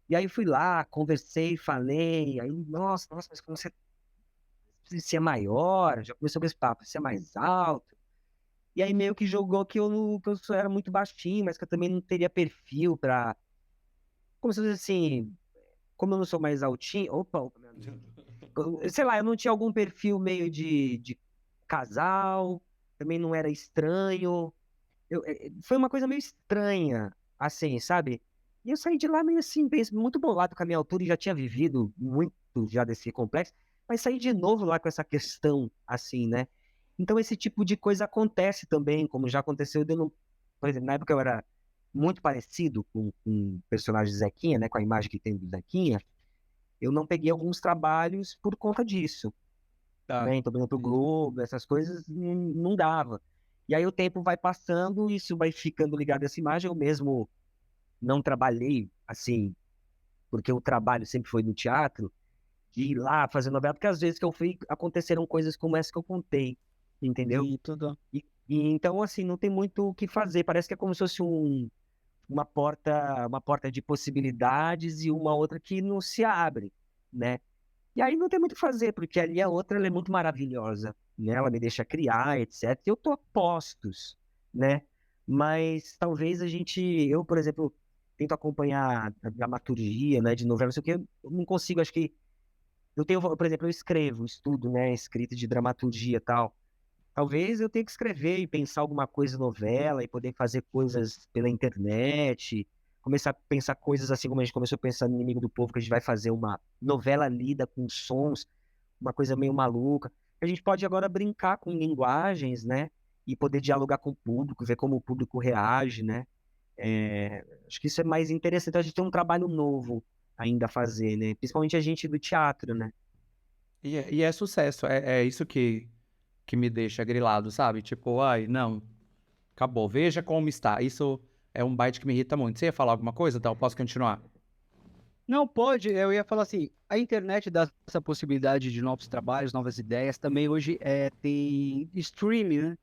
E aí fui lá, conversei, falei, aí, nossa, mas como você precisa ser maior, já começou com esse papo, ser mais alto. E aí meio que jogou que eu só era muito baixinho, mas que eu também não teria perfil pra... Como se fosse assim, como eu não sou mais altinho... Opa, meu amigo. Sei lá, eu não tinha algum perfil meio de casal, também não era estranho. Foi uma coisa meio estranha, assim, sabe? E eu saí de lá meio assim, muito bolado com a minha altura e já tinha vivido muito já desse complexo, mas saí de novo lá com essa questão, assim, né? Então esse tipo de coisa acontece também, como já aconteceu, por exemplo, na época eu era muito parecido com o personagem Zequinha, né? Com a imagem que tem do Zequinha, eu não peguei alguns trabalhos por conta disso, Tá. né? Então, por exemplo, o Globo, essas coisas não dava. E aí o tempo vai passando, isso vai ficando ligado a essa imagem. Eu mesmo não trabalhei assim, porque o trabalho sempre foi no teatro, de ir lá fazer novela, porque às vezes que eu fui, aconteceram coisas como essa que eu contei, entendeu? E tudo. E então, assim, não tem muito o que fazer. Parece que é como se fosse uma porta de possibilidades e uma outra que não se abre, né? E aí não tem muito o que fazer, porque ali a outra ela é muito maravilhosa, né? Ela me deixa criar, etc. Eu tô a postos, né? Mas talvez eu, por exemplo, tento acompanhar a dramaturgia, né, de novela, não sei o quê, eu não consigo, acho que eu tenho, por exemplo, eu escrevo, estudo, né, escrita de dramaturgia e tal. Talvez eu tenha que escrever e pensar alguma coisa em novela e poder fazer coisas pela internet, começar a pensar coisas assim como a gente começou a pensar no Inimigo do Povo, que a gente vai fazer uma novela lida com sons. uma coisa meio maluca. A gente pode agora brincar com linguagens, né? E poder dialogar com o público, ver como o público reage, né? Acho que isso é mais interessante. A gente tem um trabalho novo ainda a fazer, né? Principalmente a gente do teatro, né? E é sucesso, é isso que me deixa grilado, sabe? Tipo, ai, não, acabou, veja como está. Isso é um bite que me irrita muito. Você ia falar alguma coisa? Então, eu posso continuar? Não pode, eu ia falar assim, a internet dá essa possibilidade de novos trabalhos, novas ideias, também hoje tem streaming, né?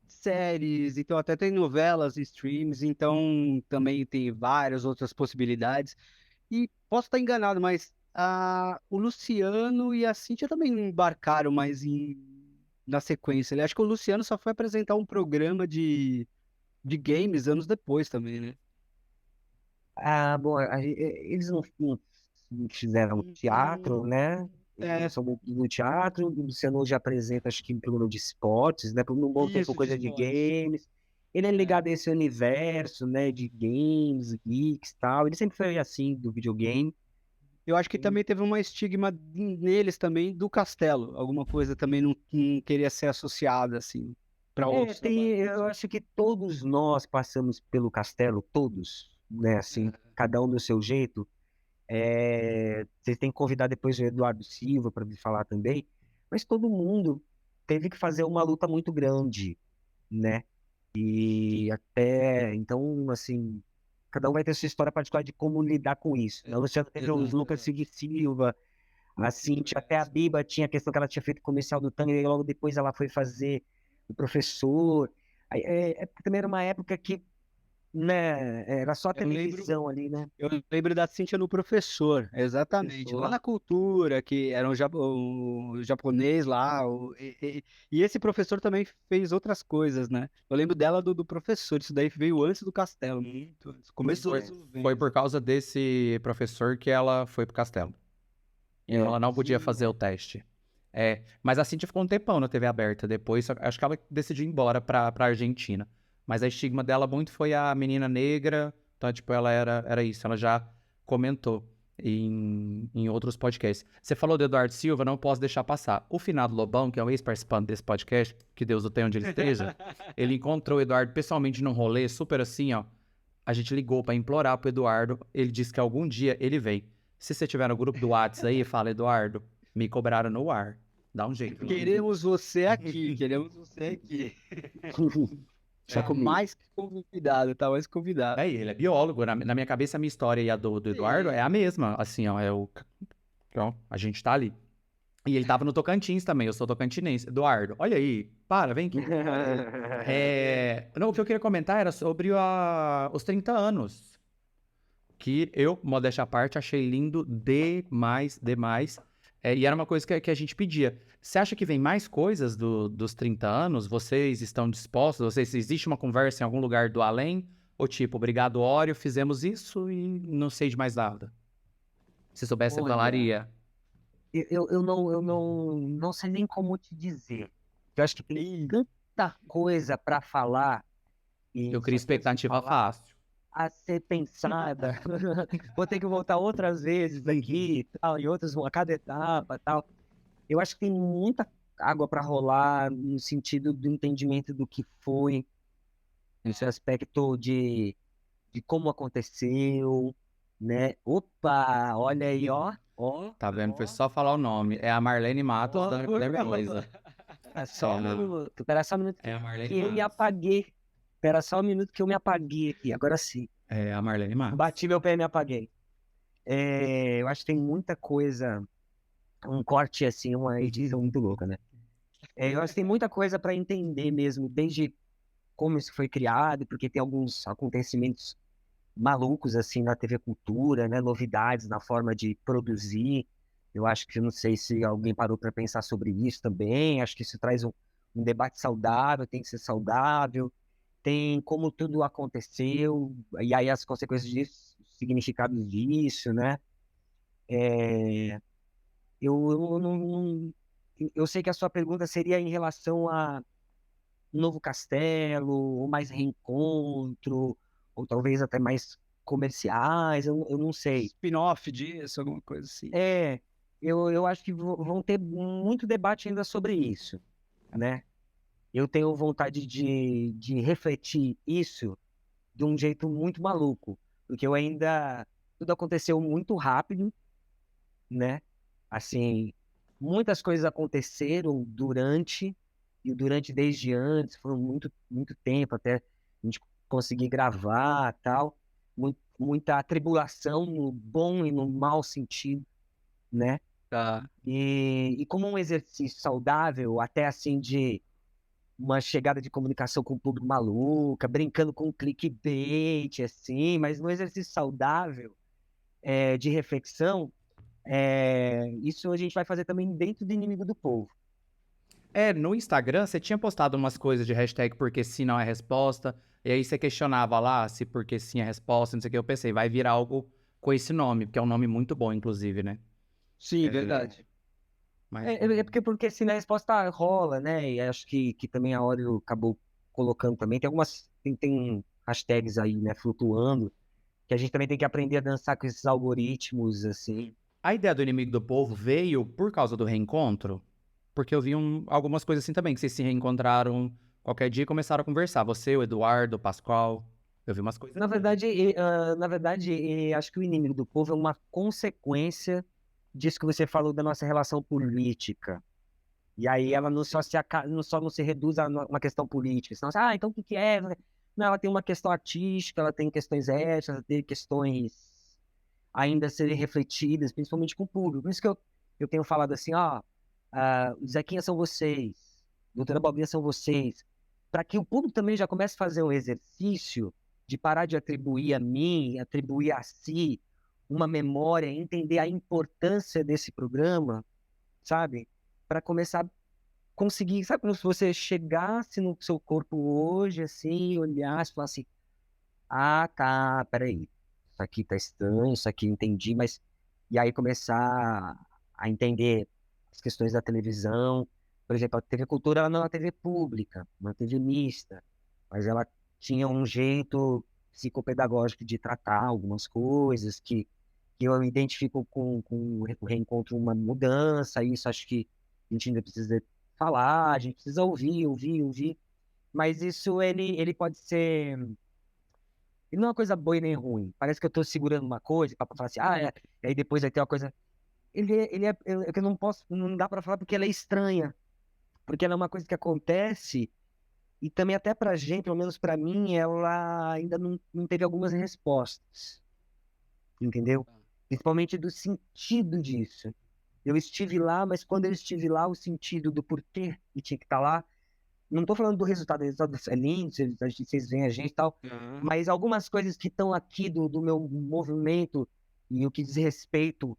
Séries, então até tem novelas e streams, então também tem várias outras possibilidades. E posso estar enganado, mas o Luciano e a Cíntia também não embarcaram mais na sequência. Acho que o Luciano só foi apresentar um programa de games anos depois também, né? Ah, bom, eles não fizeram teatro, né? É, Eles são do teatro, o Luciano hoje apresenta, acho que um programa de esportes, né? Por um bom tempo, isso, de coisa de esportes. games. Ele é É. ligado a esse universo, né? De games, geeks e tal. Ele sempre foi assim, do videogame. Eu acho que também teve uma estigma neles também do Castelo. Alguma coisa também não queria ser associada, assim, para outros trabalhos. Eu acho que todos nós passamos pelo castelo, todos, né? Assim, cada um do seu jeito. Vocês têm que convidar depois o Eduardo Silva para me falar também, mas todo mundo teve que fazer uma luta muito grande, né? E até então, assim, cada um vai ter sua história particular de como lidar com isso. Né? O Luciano teve os Exato, Lucas Silva, a Cintia, até a exato. Biba tinha a questão que ela tinha feito comercial do Tanga, e logo depois ela foi fazer o professor. Porque também era uma época que, né, era só Eu lembro, televisão ali, né? eu lembro da Cíntia no Professor, exatamente. Lá Professor. na cultura, que era o japonês lá. E esse professor também fez outras coisas, né? Eu lembro dela do professor, isso daí veio antes do Castelo, muito antes. Começou Foi, dos anos foi 90. por causa desse professor que ela foi pro castelo. Ela não podia Sim, fazer o teste. Mas a Cintia ficou um tempão na TV aberta depois, acho que ela decidiu ir embora pra Argentina. Mas a estigma dela muito foi a menina negra, então, tipo, ela era isso, ela já comentou em outros podcasts. Você falou do Eduardo Silva, não posso deixar passar. O finado Lobão, que é um ex-participante desse podcast, que Deus o tenha onde ele esteja, ele encontrou o Eduardo pessoalmente num rolê super assim, ó. A gente ligou pra implorar pro Eduardo, ele disse que algum dia ele vem. Se você tiver no grupo do Whats aí, fala, Eduardo, me cobraram no ar. Dá um jeito. queremos você aqui, queremos você aqui. Já Tá comi. mais que convidado, tá mais que convidado. Ele é biólogo. Na minha cabeça, a minha história e a do Eduardo é Sim. a mesma. Assim, ó, ó, a gente tá ali. E ele tava no Tocantins também, eu sou tocantinense. Eduardo, olha aí, vem aqui. Não, o que eu queria comentar era sobre os 30 anos. Que eu, modéstia à parte, achei lindo demais, demais. E era uma coisa que a gente pedia. Você acha que vem mais coisas dos 30 anos? Vocês estão dispostos? Existe uma conversa em algum lugar do além? Ou tipo, obrigado, Ório, fizemos isso e não sei de mais nada. Se soubesse, você Olha, falaria. eu não sei nem como te dizer. Eu acho que tem tanta coisa para falar e Eu crio só tem que expectativa falar fácil. a ser pensada. Vou ter que voltar outras vezes aqui, e tal, e outras a cada etapa, e tal. Eu acho que tem muita água para rolar no sentido do entendimento do que foi, nesse aspecto de como aconteceu, né? Opa, olha aí, ó, ó, Tá vendo? Foi ó. só falar o nome. É a Marlene Matos da coisa. Espera só um minuto, espera só um minuto É a Marlene que eu me Matos. apaguei. Espera só um minuto que eu me apaguei aqui, agora sim. É a Marlene Matos. Bati meu pé e me apaguei. Eu acho que tem muita coisa, um corte assim, uma edição muito louca, né? Eu acho que tem muita coisa para entender mesmo, desde como isso foi criado, porque tem alguns acontecimentos malucos assim na TV Cultura, né? Novidades na forma de produzir. Eu acho que eu não sei se alguém parou para pensar sobre isso também. Acho que isso traz um debate saudável, tem que ser saudável. Tem como tudo aconteceu, e aí as consequências disso, os significados disso, né? É, eu eu sei que a sua pergunta seria em relação a novo castelo, ou mais reencontro, ou talvez até mais comerciais, eu não sei. Spin-off disso, alguma coisa assim. É, eu acho que vão ter muito debate ainda sobre isso, né? Eu tenho vontade de refletir isso de um jeito muito maluco, porque eu ainda... Tudo aconteceu muito rápido, né? Assim, muitas coisas aconteceram e durante desde antes, foram muito tempo até a gente conseguir gravar, tal. Muita tribulação no bom e no mau sentido, né? Tá. E como um exercício saudável, até assim de uma chegada de comunicação com o público maluca, brincando com clickbait, assim, mas no exercício saudável, de reflexão, isso a gente vai fazer também dentro do Inimigo do Povo. No Instagram você tinha postado umas coisas de hashtag porque sim não é resposta, e aí você questionava lá se porque sim é resposta, não sei o que. Eu pensei, vai virar algo com esse nome, porque é um nome muito bom, inclusive, né? Sim, verdade. Mas Porque se na resposta rola, né? E acho que também a Oreo acabou colocando também. Tem algumas. Tem hashtags aí, né, flutuando, que a gente também tem que aprender a dançar com esses algoritmos, assim. a ideia do Inimigo do Povo veio por causa do reencontro, porque eu vi algumas coisas assim também, que vocês se reencontraram qualquer dia e começaram a conversar. Você, o Eduardo, o Pascoal. Eu vi umas coisas Na assim. verdade, acho que o Inimigo do Povo é uma consequência disso que você falou da nossa relação política. E aí ela não se reduz a uma questão política. Senão, então o que que é? Não, ela tem uma questão artística, ela tem questões éticas, ela tem questões ainda a serem refletidas, principalmente com o público. Por isso que eu tenho falado assim, Zequinha são vocês, Doutora Bobinha são vocês, para que o público também já comece a fazer um exercício de parar de atribuir a mim, atribuir a si uma memória, entender a importância desse programa, sabe? Para começar a conseguir, sabe, como se você chegasse no seu corpo hoje, assim, olhasse e falasse, tá, peraí, isso aqui tá estranho, isso aqui eu entendi, mas... E aí começar a entender as questões da televisão. Por exemplo, a TV Cultura ela não é uma TV pública, uma TV mista, mas ela tinha um jeito psicopedagógico de tratar algumas coisas que eu identifico com o reencontro uma mudança, isso acho que a gente ainda precisa falar, a gente precisa ouvir, mas isso ele pode ser... Ele não é uma coisa boa e nem ruim. Parece que eu tô segurando uma coisa para falar assim, aí depois vai ter uma coisa. É que eu não posso, não dá para falar porque ela é estranha, porque ela é uma coisa que acontece e também até pra gente, pelo menos pra mim, ela ainda não teve algumas respostas, entendeu? Principalmente do sentido disso. Eu estive lá, mas quando eu estive lá, o sentido do porquê que tinha que estar lá. Não estou falando do resultado, o resultado é lindo, vocês veem a gente e tal, mas algumas coisas que estão aqui do meu movimento e o que diz respeito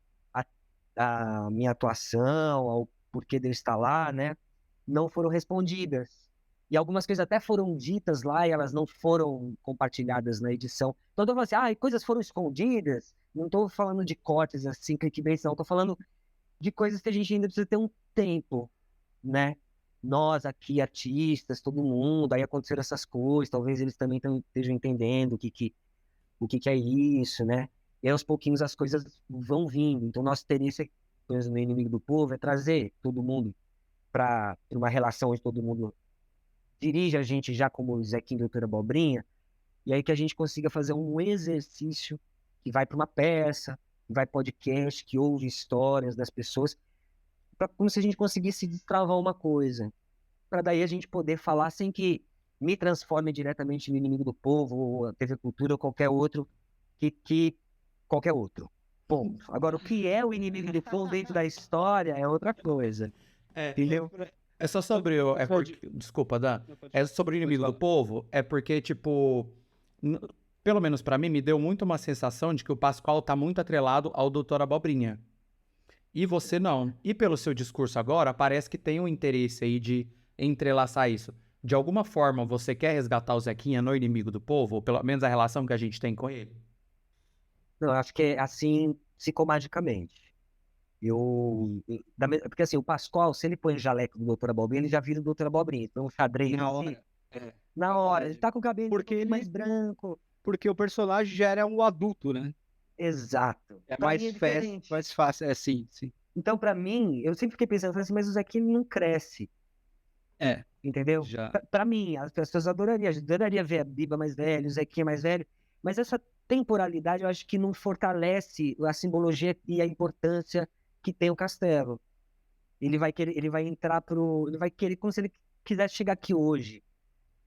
à minha atuação, ao porquê de eu estar lá, né, não foram respondidas. E algumas coisas até foram ditas lá e elas não foram compartilhadas na edição. Então eu tô falando assim, coisas foram escondidas. Não estou falando de cortes assim, clickbait, não. Estou falando de coisas que a gente ainda precisa ter um tempo, né? Nós aqui, artistas, todo mundo, aí aconteceram essas coisas, talvez eles também estejam entendendo o que é isso, né? E aos pouquinhos as coisas vão vindo. Então, nosso interesse, no Inimigo do Povo, é trazer todo mundo para uma relação onde todo mundo dirige a gente já como o Zequinha e Doutora Abobrinha, e aí que a gente consiga fazer um exercício que vai para uma peça, que vai podcast, que ouve histórias das pessoas, como se a gente conseguisse destravar uma coisa, para daí a gente poder falar sem que me transforme diretamente no Inimigo do Povo, ou a TV Cultura, ou qualquer outro, que qualquer outro. Ponto. Agora, o que é o Inimigo do Povo dentro da história é outra coisa, entendeu? É só sobre o. Desculpa, Dan. É sobre o Inimigo do Povo. É porque, tipo. n- Pelo menos pra mim, me deu muito uma sensação de que o Pascoal tá muito atrelado ao Doutor Abobrinha. E você não. E pelo seu discurso agora, parece que tem um interesse aí de entrelaçar isso. De alguma forma, você quer resgatar o Zequinha no Inimigo do Povo? Ou pelo menos a relação que a gente tem com ele? Não, eu acho que é assim, psicomagicamente. Porque assim, o Pascoal, se ele põe o jaleco do Doutor Abobrinha, ele já vira o Doutor Abobrinha. Então, o xadrez, Na assim, hora. É. na hora, ele tá com o cabelo Porque ele- mais branco. Porque o personagem já era um adulto, né? Exato. É Pra mim mais é fácil, diferente. mais fácil. É, sim, sim. Então, pra mim, eu sempre fiquei pensando, falei assim, mas o Zequinha não cresce, É, entendeu? já. Pra mim, as pessoas adorariam ver a Biba mais velha, o Zequinha mais velho, mas essa temporalidade eu acho que não fortalece a simbologia e a importância que tem o Castelo. Ele vai entrar ele vai querer como se ele quisesse chegar aqui hoje.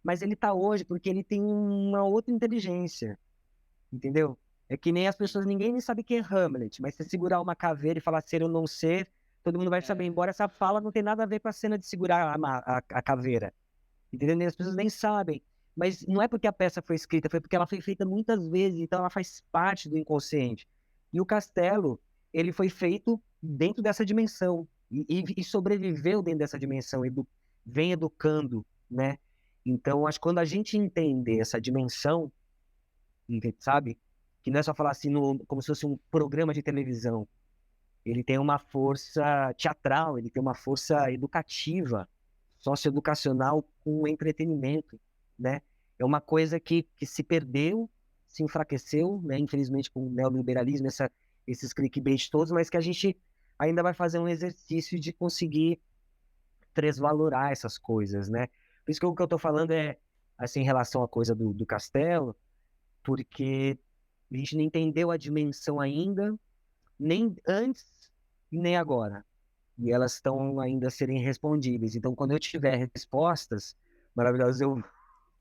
Mas ele tá hoje porque ele tem uma outra inteligência, entendeu? É que nem as pessoas, ninguém nem sabe quem é Hamlet, mas se segurar uma caveira e falar ser ou não ser, todo mundo vai saber, embora essa fala não tenha nada a ver com a cena de segurar a caveira, entendeu? As pessoas nem sabem. Mas não é porque a peça foi escrita, foi porque ela foi feita muitas vezes, então ela faz parte do inconsciente. E o Castelo, ele foi feito dentro dessa dimensão, e sobreviveu dentro dessa dimensão, vem educando, né? Então, acho que quando a gente entender essa dimensão, sabe? Que não é só falar assim como se fosse um programa de televisão. Ele tem uma força teatral, ele tem uma força educativa, socioeducacional com entretenimento, né? É uma coisa que se perdeu, se enfraqueceu, né? Infelizmente com o neoliberalismo, esses clickbait todos, mas que a gente ainda vai fazer um exercício de conseguir transvalorar essas coisas, né? Por isso que o que eu tô falando é, assim, em relação à coisa do castelo, porque a gente não entendeu a dimensão ainda, nem antes nem agora. E elas estão ainda a serem respondíveis. Então, quando eu tiver respostas maravilhosas, eu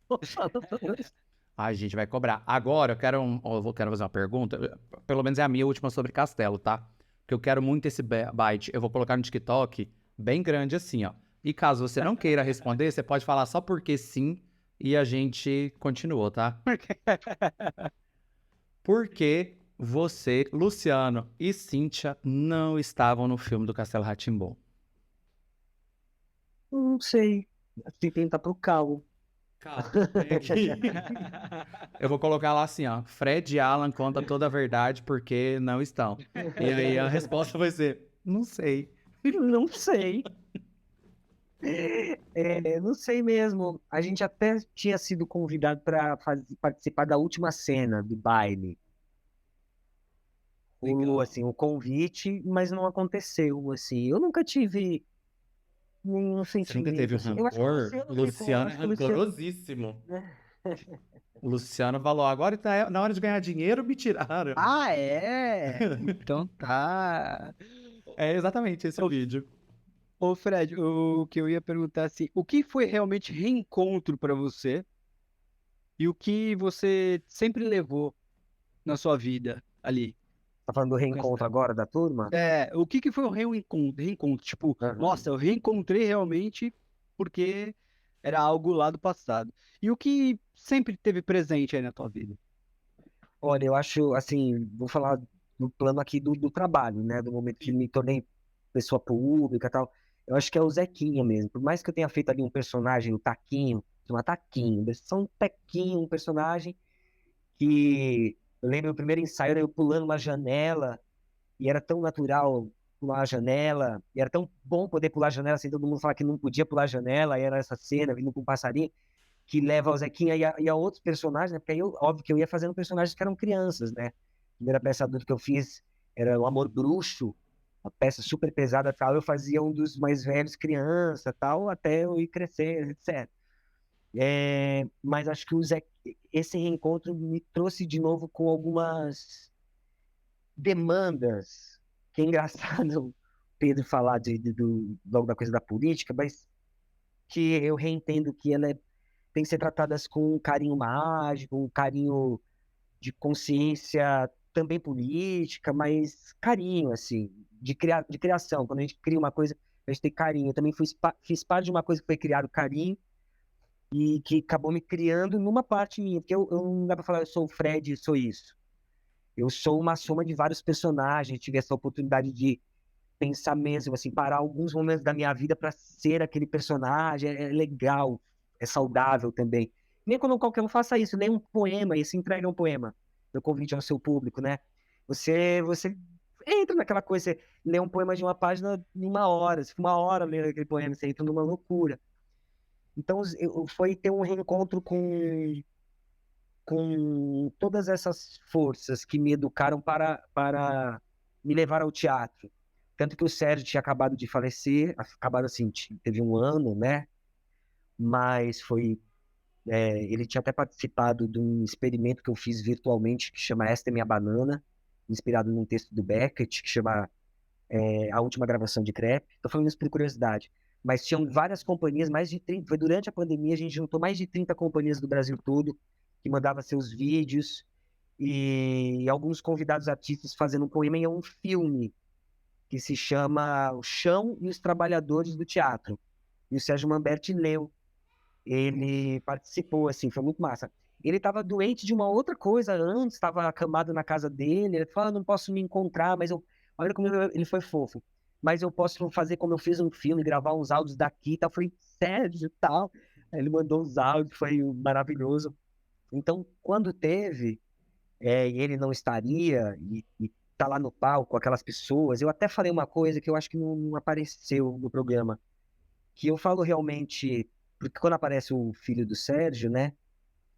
vou falando isso. A gente vai cobrar. Agora, quero fazer uma pergunta. Pelo menos é a minha última sobre Castelo, tá? Porque eu quero muito esse byte. Eu vou colocar no TikTok bem grande assim, ó. E caso você não queira responder, você pode falar só porque sim e a gente continuou, tá? Por que você, Luciano e Cíntia não estavam no filme do Castelo rá tim Não sei. Tem que tentar pro calo. Calma, vem aqui. Eu vou colocar lá assim, ó. Fred e Alan contam toda a verdade porque não estão. E aí a resposta vai ser: não sei. Não sei. Não sei mesmo. A gente até tinha sido convidado para participar da última cena do baile. Rolou assim o convite, mas não aconteceu assim. Eu nunca tive nenhum Você nunca teve sentimento um assim. Eu acho que o rancor? Luciano ficou, eu Luciano é acho que o Luciano, rancorosíssimo. né? O Luciano falou: agora tá na hora de ganhar dinheiro, me tiraram. Ah, é? Então tá. É exatamente esse o vídeo. Ô, Fred, o que eu ia perguntar assim, o que foi realmente reencontro pra você e o que você sempre levou na sua vida ali? Tá falando do No reencontro castelo? agora da turma? O que que foi o reencontro? Reencontro, tipo, Aham. nossa, eu reencontrei realmente porque era algo lá do passado. E o que sempre teve presente aí na tua vida? Olha, eu acho assim, vou falar no plano aqui do trabalho, né? Do momento que me tornei pessoa pública e tal. Eu acho que é o Zequinha mesmo. Por mais que eu tenha feito ali um personagem, o Taquinho, chama Taquinho, versão Tequinho, um personagem que eu lembro o primeiro ensaio era eu pulando uma janela e era tão natural pular a janela, e era tão bom poder pular a janela sem todo mundo falar que não podia pular a janela, e era essa cena vindo com um passarinho que leva ao Zequinha e a outros personagens, né? Porque aí óbvio que eu ia fazendo personagens que eram crianças, né? A primeira peça adulta que eu fiz era O Amor Bruxo, uma peça super pesada tal, eu fazia um dos mais velhos criança tal, até eu ir crescer, etc. Mas acho que esse reencontro me trouxe de novo com algumas demandas, que é engraçado Pedro falar logo da coisa da política, mas que eu reentendo que tem que ser tratadas com um carinho mágico, um carinho de consciência também política, mas carinho, assim, de criação. Quando a gente cria uma coisa, a gente tem carinho. Eu também fiz parte de uma coisa que foi criado carinho e que acabou me criando numa parte minha, porque eu não dá pra falar, eu sou o Fred, sou isso. Eu sou uma soma de vários personagens, tive essa oportunidade de pensar mesmo, assim, parar alguns momentos da minha vida para ser aquele personagem, é legal, é saudável também. Nem quando qualquer um faça isso, nem um poema, e se entrega um poema, meu convite ao seu público, né? Você entra naquela coisa, você lê um poema de uma página em uma hora, você fica uma hora lendo aquele poema, você entra numa loucura. Então, foi ter um reencontro com todas essas forças que me educaram para me levar ao teatro. Tanto que o Sérgio tinha acabado de falecer, acabado assim, teve 1 ano, né? Mas ele tinha até participado de um experimento que eu fiz virtualmente, que chama Esta é Minha Banana, inspirado num texto do Beckett, que chama A Última Gravação de Crepe. Estou falando isso por curiosidade. Mas tinham várias companhias, mais de 30. Foi durante a pandemia, a gente juntou mais de 30 companhias do Brasil todo, que mandavam seus vídeos, e alguns convidados artistas fazendo um poema. E é um filme que se chama O Chão e os Trabalhadores do Teatro. E o Sérgio Manberti leu. Ele participou, assim, foi muito massa. Ele estava doente de uma outra coisa antes, estava acamado na casa dele. Ele falou: não posso me encontrar, mas olha como ele foi fofo. Mas eu posso fazer como eu fiz um filme, gravar uns áudios daqui e tal. Eu falei: Sérgio e tal. Aí ele mandou os áudios, foi maravilhoso. Então, quando teve, e ele não estaria, e tá lá no palco com aquelas pessoas, eu até falei uma coisa que eu acho que não apareceu no programa, que eu falo realmente, porque quando aparece o filho do Sérgio, né,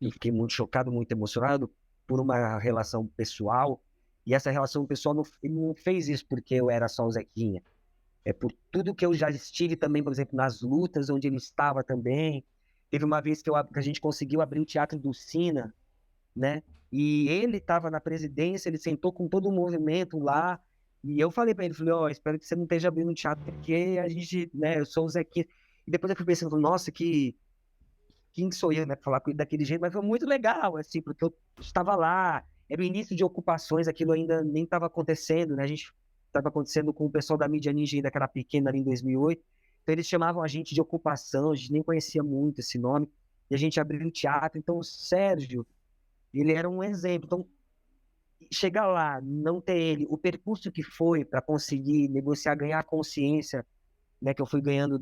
eu fiquei muito chocado, muito emocionado por uma relação pessoal, e essa relação pessoal não fez isso porque eu era só o Zequinha, é por tudo que eu já estive também, por exemplo, nas lutas onde ele estava também. Teve uma vez que a gente conseguiu abrir o Teatro do Sina, né, e ele estava na presidência, ele sentou com todo o movimento lá, e eu falei para ele, falei: ó, espero que você não esteja abrindo um teatro, porque a gente, né, eu sou o Zequinha. E depois eu fui pensando, nossa, quem sou eu, né, pra falar com ele daquele jeito, mas foi muito legal, assim, porque eu estava lá, era o início de ocupações, aquilo ainda nem estava acontecendo, né, a gente estava acontecendo com o pessoal da mídia ninja ainda que era pequena ali em 2008, então eles chamavam a gente de ocupação, a gente nem conhecia muito esse nome, e a gente abriu o teatro. Então o Sérgio, ele era um exemplo. Então, chegar lá, não ter ele, o percurso que foi para conseguir negociar, ganhar consciência, né, que eu fui ganhando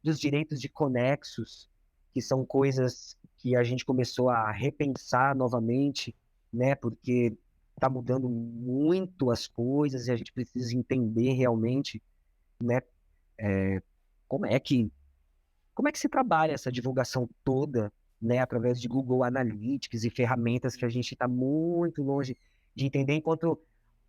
dos direitos de conexos, que são coisas que a gente começou a repensar novamente, né, porque está mudando muito as coisas e a gente precisa entender realmente, né, como é que se trabalha essa divulgação toda, né, através de Google Analytics e ferramentas que a gente está muito longe de entender, enquanto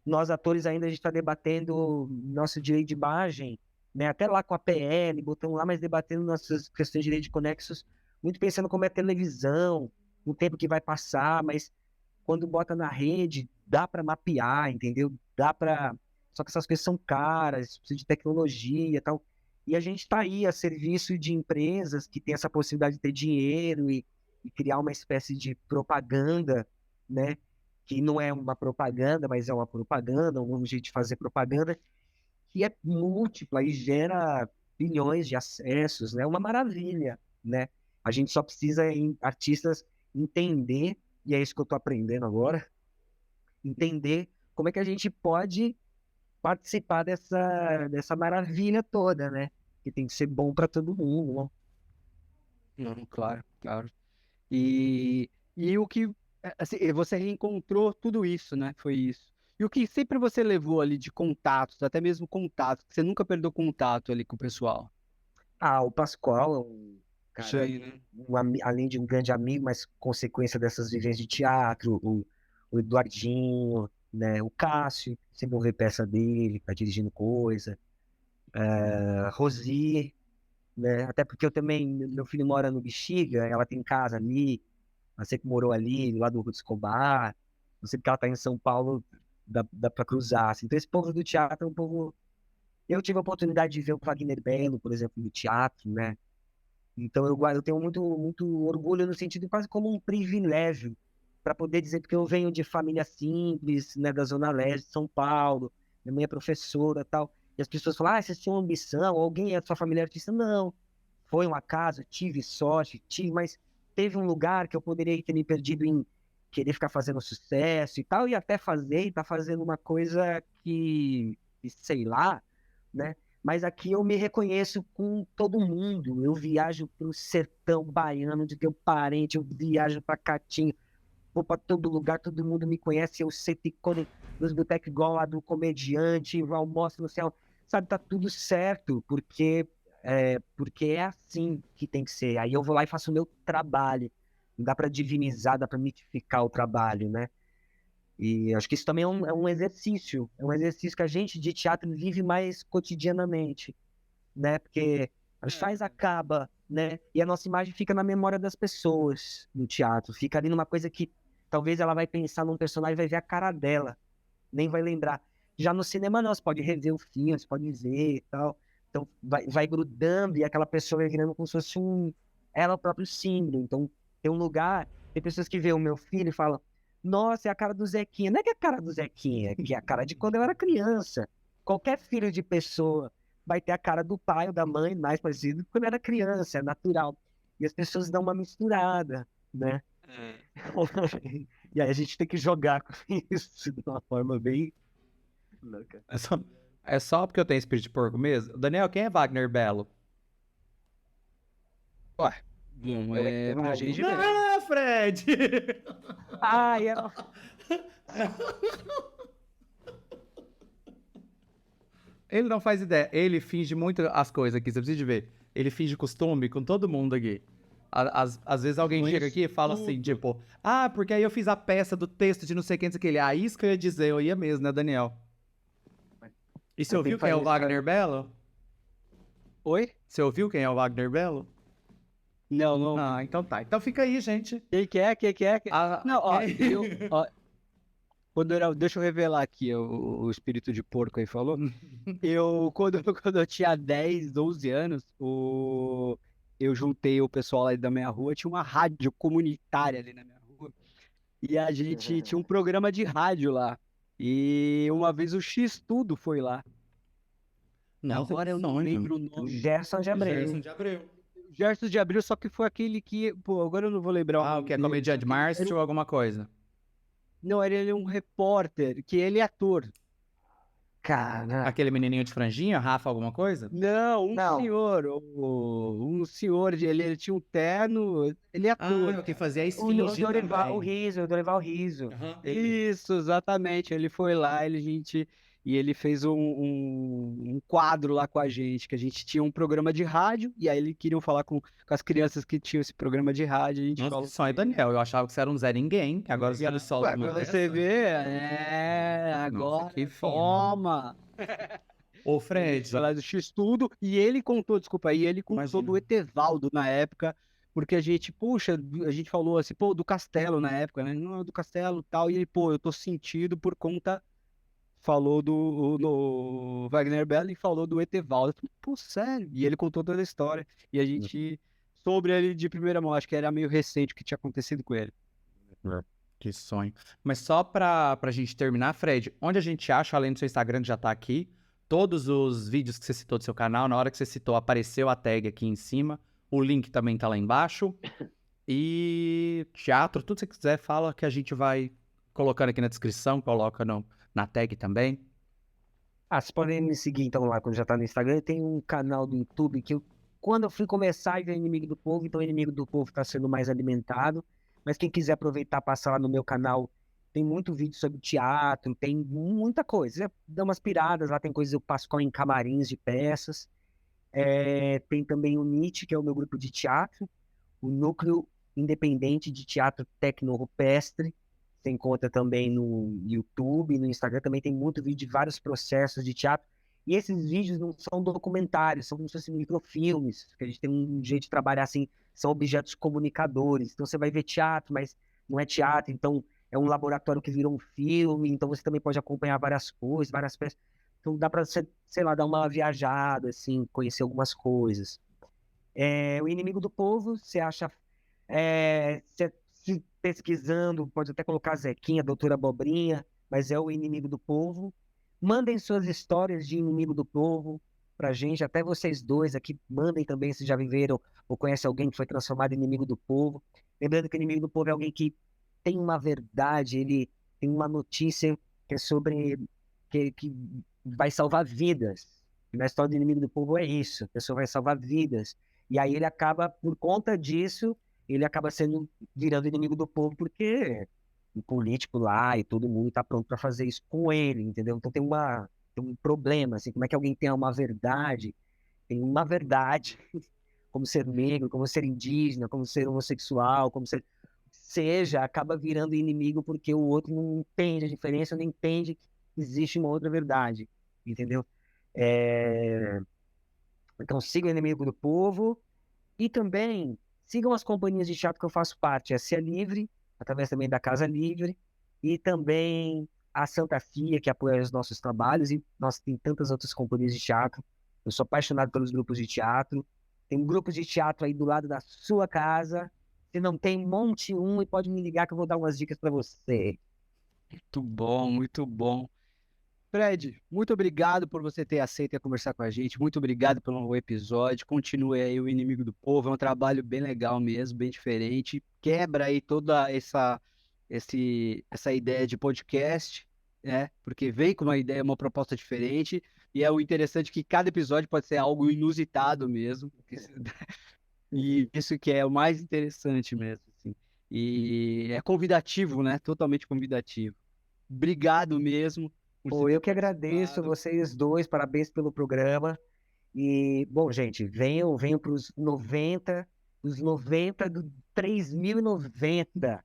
nós atores ainda a gente está debatendo nosso direito de imagem, né, até lá com a PL, botamos lá, mas debatendo nossas questões de direito de conexos, muito pensando como é televisão, o tempo que vai passar, mas quando bota na rede, dá para mapear, entendeu? Dá para... Só que essas coisas são caras, precisa de tecnologia e tal. E a gente está aí a serviço de empresas que têm essa possibilidade de ter dinheiro e criar uma espécie de propaganda, né? Que não é uma propaganda, mas é uma propaganda, um novo jeito de fazer propaganda, que é múltipla e gera bilhões de acessos, né? Uma maravilha, né? A gente só precisa, artistas, entender, e é isso que eu estou aprendendo agora, entender como é que a gente pode participar dessa maravilha toda, né? Que tem que ser bom para todo mundo, né? Não, claro, claro. E o que, assim, você reencontrou tudo isso, né? Foi isso. E o que sempre você levou ali de contatos, até mesmo contatos, que você nunca perdeu contato ali com o pessoal? Ah, o Pascoal é um Isso cara, aí, né? além de um grande amigo, mas consequência dessas vivências de teatro, o Eduardinho, né? O Cássio, sempre vou ver peça dele, tá dirigindo coisa. A Rosi, né? Até porque eu também, meu filho mora no Bexiga, ela tem casa ali, ela sempre morou ali, lá do Ruto Escobar. Não sei porque ela tá em São Paulo, dá pra cruzar, assim. Então esse povo do teatro é um povo... Eu tive a oportunidade de ver o Wagner Belo, por exemplo, no teatro, né? Então eu tenho muito, muito orgulho no sentido quase como um privilégio para poder dizer, porque eu venho de família simples, né, da Zona Leste de São Paulo, minha mãe é professora e tal, e as pessoas falam: ah, vocês tinham ambição, alguém é da sua família artista? Não, foi um acaso, tive sorte, mas teve um lugar que eu poderia ter me perdido em querer ficar fazendo sucesso e tal, e até fazer, e tá fazendo uma coisa que sei lá, né? Mas aqui eu me reconheço com todo mundo. Eu viajo pro sertão baiano, onde tenho parente, eu viajo pra Catinho, vou pra todo lugar, todo mundo me conhece, eu sento nos botecos igual a do comediante, eu almoço no céu, sabe, tá tudo certo, porque é assim que tem que ser. Aí eu vou lá e faço o meu trabalho. Não dá pra divinizar, dá pra mitificar o trabalho, né? E acho que isso também é um exercício que a gente de teatro vive mais cotidianamente, né? Porque a gente faz, acaba, né? E a nossa imagem fica na memória das pessoas no teatro, fica ali numa coisa que talvez ela vai pensar num personagem, vai ver a cara dela, nem vai lembrar. Já no cinema não, você pode rever o filme, você pode ver e tal. Então vai grudando e aquela pessoa vai virando como se fosse ela o próprio símbolo. Então tem um lugar, tem pessoas que veem o meu filho e falam, nossa, é a cara do Zequinha. Não é que é a cara do Zequinha, é que é a cara de quando eu era criança. Qualquer filho de pessoa vai ter a cara do pai ou da mãe mais parecido quando era criança, é natural. E as pessoas dão uma misturada, né? E aí a gente tem que jogar com isso de uma forma bem louca. É só porque eu tenho espírito de porco mesmo? Daniel, quem é Wagner Belo? Ué, bom, pra gente... Ah, Fred! Ai, Ele não faz ideia. Ele finge muito as coisas aqui, você precisa de ver. Ele finge costume com todo mundo aqui. Às vezes alguém chega aqui e fala assim, tipo, ah, porque aí eu fiz a peça do texto de não sei quem, não sei o que ele. Ah, isso que eu ia dizer, eu ia mesmo, né, Daniel? E você ouviu quem é o Wagner Belo? Oi? Você ouviu quem é o Wagner Belo? Não. Ah, então tá. Então fica aí, gente. Quem que é? Ah, Não, deixa eu revelar aqui o espírito de porco aí falou. Quando eu tinha 10, 12 anos, eu juntei o pessoal lá da minha rua, tinha uma rádio comunitária ali na minha rua. E a gente tinha um programa de rádio lá. E uma vez o X-Tudo foi lá. não, Agora eu não lembro o o nome. Gerson de Abreu. Gerson de Abreu. Gerson de Abril, só que foi aquele que. Pô, agora eu não vou lembrar o Ah, o nome que é dele, comediante só que Márcio ou alguma coisa? Não, ele é um repórter, que ele é ator. Cara, Aquele menininho de franjinha, Rafa alguma coisa? Não, Não. senhor. Um senhor, ele tinha um terno, ele é ator. Ah, o que fazia a o esfinge Dorival também. Riso, o Dorival Riso. Aham. Isso, exatamente. Ele foi lá, e ele fez um quadro lá com a gente, que a gente tinha um programa de rádio, e aí eles queriam falar com as crianças que tinham esse programa de rádio, a gente Nossa, falou. que sonho, Daniel. Eu achava que você era um Zé Ninguém. Agora você solta Ué, uma pra dessa. você ver, Nossa, agora que fino. toma. Ô, Fred, Falar do X-Tudo, e ele contou, desculpa aí, ele contou Imagina. do Etevaldo na época, porque a gente, puxa, a gente falou assim, pô, do Castelo na época, né? Não, do Castelo e tal, e ele, pô, eu tô sentido por conta, falou do Wagner Bell e falou do Etevaldo. Eu falei, pô, sério? E ele contou toda a história, e a gente, sobre ele de primeira mão, acho que era meio recente o que tinha acontecido com ele. Que sonho. Mas só pra gente terminar, Fred, onde a gente acha, além do seu Instagram que já tá aqui, todos os vídeos que você citou do seu canal, na hora que você citou, apareceu a tag aqui em cima. O link também tá lá embaixo. E teatro, tudo que você quiser, fala que a gente vai colocando aqui na descrição, coloca na tag também. Vocês podem me seguir então lá quando já tá no Instagram. Tem um canal do YouTube que quando eu fui começar e ver Inimigo do Povo, então o Inimigo do Povo tá sendo mais alimentado. Mas quem quiser aproveitar, passar lá no meu canal, tem muito vídeo sobre teatro, tem muita coisa. Dá umas piradas, lá tem coisas eu passo em camarins de peças. Tem também o NIT, que é o meu grupo de teatro, o Núcleo Independente de Teatro Tecno-Rupestre. Você encontra também no YouTube, no Instagram também tem muito vídeo de vários processos de teatro. E esses vídeos não são documentários, são como se fossem microfilmes, que a gente tem um jeito de trabalhar assim, são objetos comunicadores. Então você vai ver teatro, mas não é teatro, então é um laboratório que virou um filme, então você também pode acompanhar várias coisas, várias peças. Então dá para você, sei lá, dar uma viajada, assim, conhecer algumas coisas. O Inimigo do Povo, você acha, se pesquisando, pode até colocar Zequinha, Doutora Abobrinha, mas é o Inimigo do Povo. Mandem suas histórias de Inimigo do Povo pra gente, até vocês dois aqui, mandem também se já viveram ou conhecem alguém que foi transformado em Inimigo do Povo. Lembrando que o Inimigo do Povo é alguém que tem uma verdade, ele tem uma notícia que é sobre, que vai salvar vidas. E na história do Inimigo do Povo é isso, a pessoa vai salvar vidas. E aí ele acaba, por conta disso, ele acaba virando inimigo do povo, porque o político lá e todo mundo está pronto para fazer isso com ele, entendeu? Então tem um problema, assim, como é que alguém tem tem uma verdade, como ser negro, como ser indígena, como ser homossexual, como ser seja, acaba virando inimigo porque o outro não entende a diferença, não entende que existe uma outra verdade, entendeu? É, Então, siga o Inimigo do Povo e também sigam as companhias de teatro que eu faço parte, a Cia Livre, através também da Casa Livre, e também a Santa Fia, que apoia os nossos trabalhos, e nós tem tantas outras companhias de teatro. Eu sou apaixonado pelos grupos de teatro. Tem grupos de teatro aí do lado da sua casa. Se não tem, monte um e pode me ligar que eu vou dar umas dicas para você. Muito bom, muito bom. Fred, muito obrigado por você ter aceito conversar com a gente. Muito obrigado pelo episódio. Continue aí o Inimigo do Povo. É um trabalho bem legal mesmo, bem diferente. Quebra aí toda essa ideia de podcast, né? Porque vem com uma ideia, uma proposta diferente. E é o interessante que cada episódio pode ser algo inusitado mesmo. E isso que é o mais interessante mesmo, assim. E é convidativo, né? Totalmente convidativo. Obrigado mesmo por você Pô, ter eu que agradeço participado. vocês dois, parabéns pelo programa. E, bom, gente, venham para os 90 do 3090.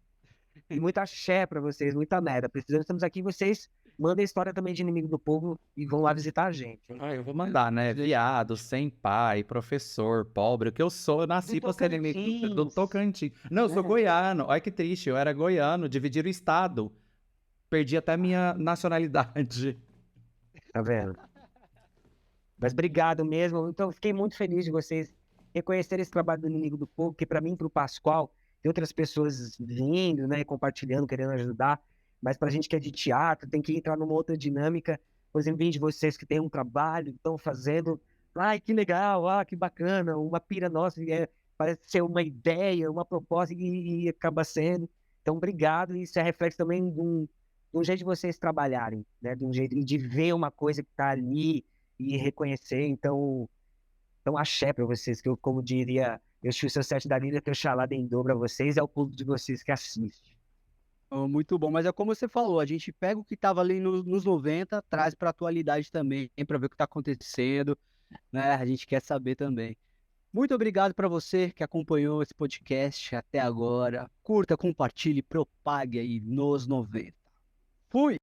E muita axé para vocês, muita merda. Precisamos, estamos aqui, vocês mandem a história também de Inimigo do Povo e vão lá visitar a gente. Hein? Ah, eu vou mandar, né? Viado, sem pai, professor, pobre, o que eu sou, eu nasci Do pra ser inimigo do Tocantins. Tocantins. Não, eu sou goiano. Olha que triste, eu era goiano, dividiram o estado. Perdi até minha nacionalidade. Tá vendo? Mas obrigado mesmo. Então, fiquei muito feliz de vocês reconhecerem esse trabalho do Inimigo do Povo, que para mim, para o Pascoal, tem outras pessoas vindo, né, compartilhando, querendo ajudar, mas para a gente que é de teatro, tem que entrar numa outra dinâmica. Por exemplo, vem de vocês que têm um trabalho, estão fazendo, ai, que legal, que bacana, uma pira nossa, parece ser uma ideia, uma proposta, e acaba sendo. Então, obrigado, e isso é reflexo também de um jeito de vocês trabalharem, né, de um jeito de ver uma coisa que está ali, e reconhecer. Então axé para vocês, que eu, como diria, eu xuxa o sete da vida, que eu xalá em dobro a vocês, é o público de vocês que assiste. Oh, muito bom, mas é como você falou, a gente pega o que estava ali nos 90, traz para a atualidade também, para ver o que está acontecendo, né? A gente quer saber também. Muito obrigado para você que acompanhou esse podcast até agora. Curta, compartilhe, propague aí nos 90. Fui!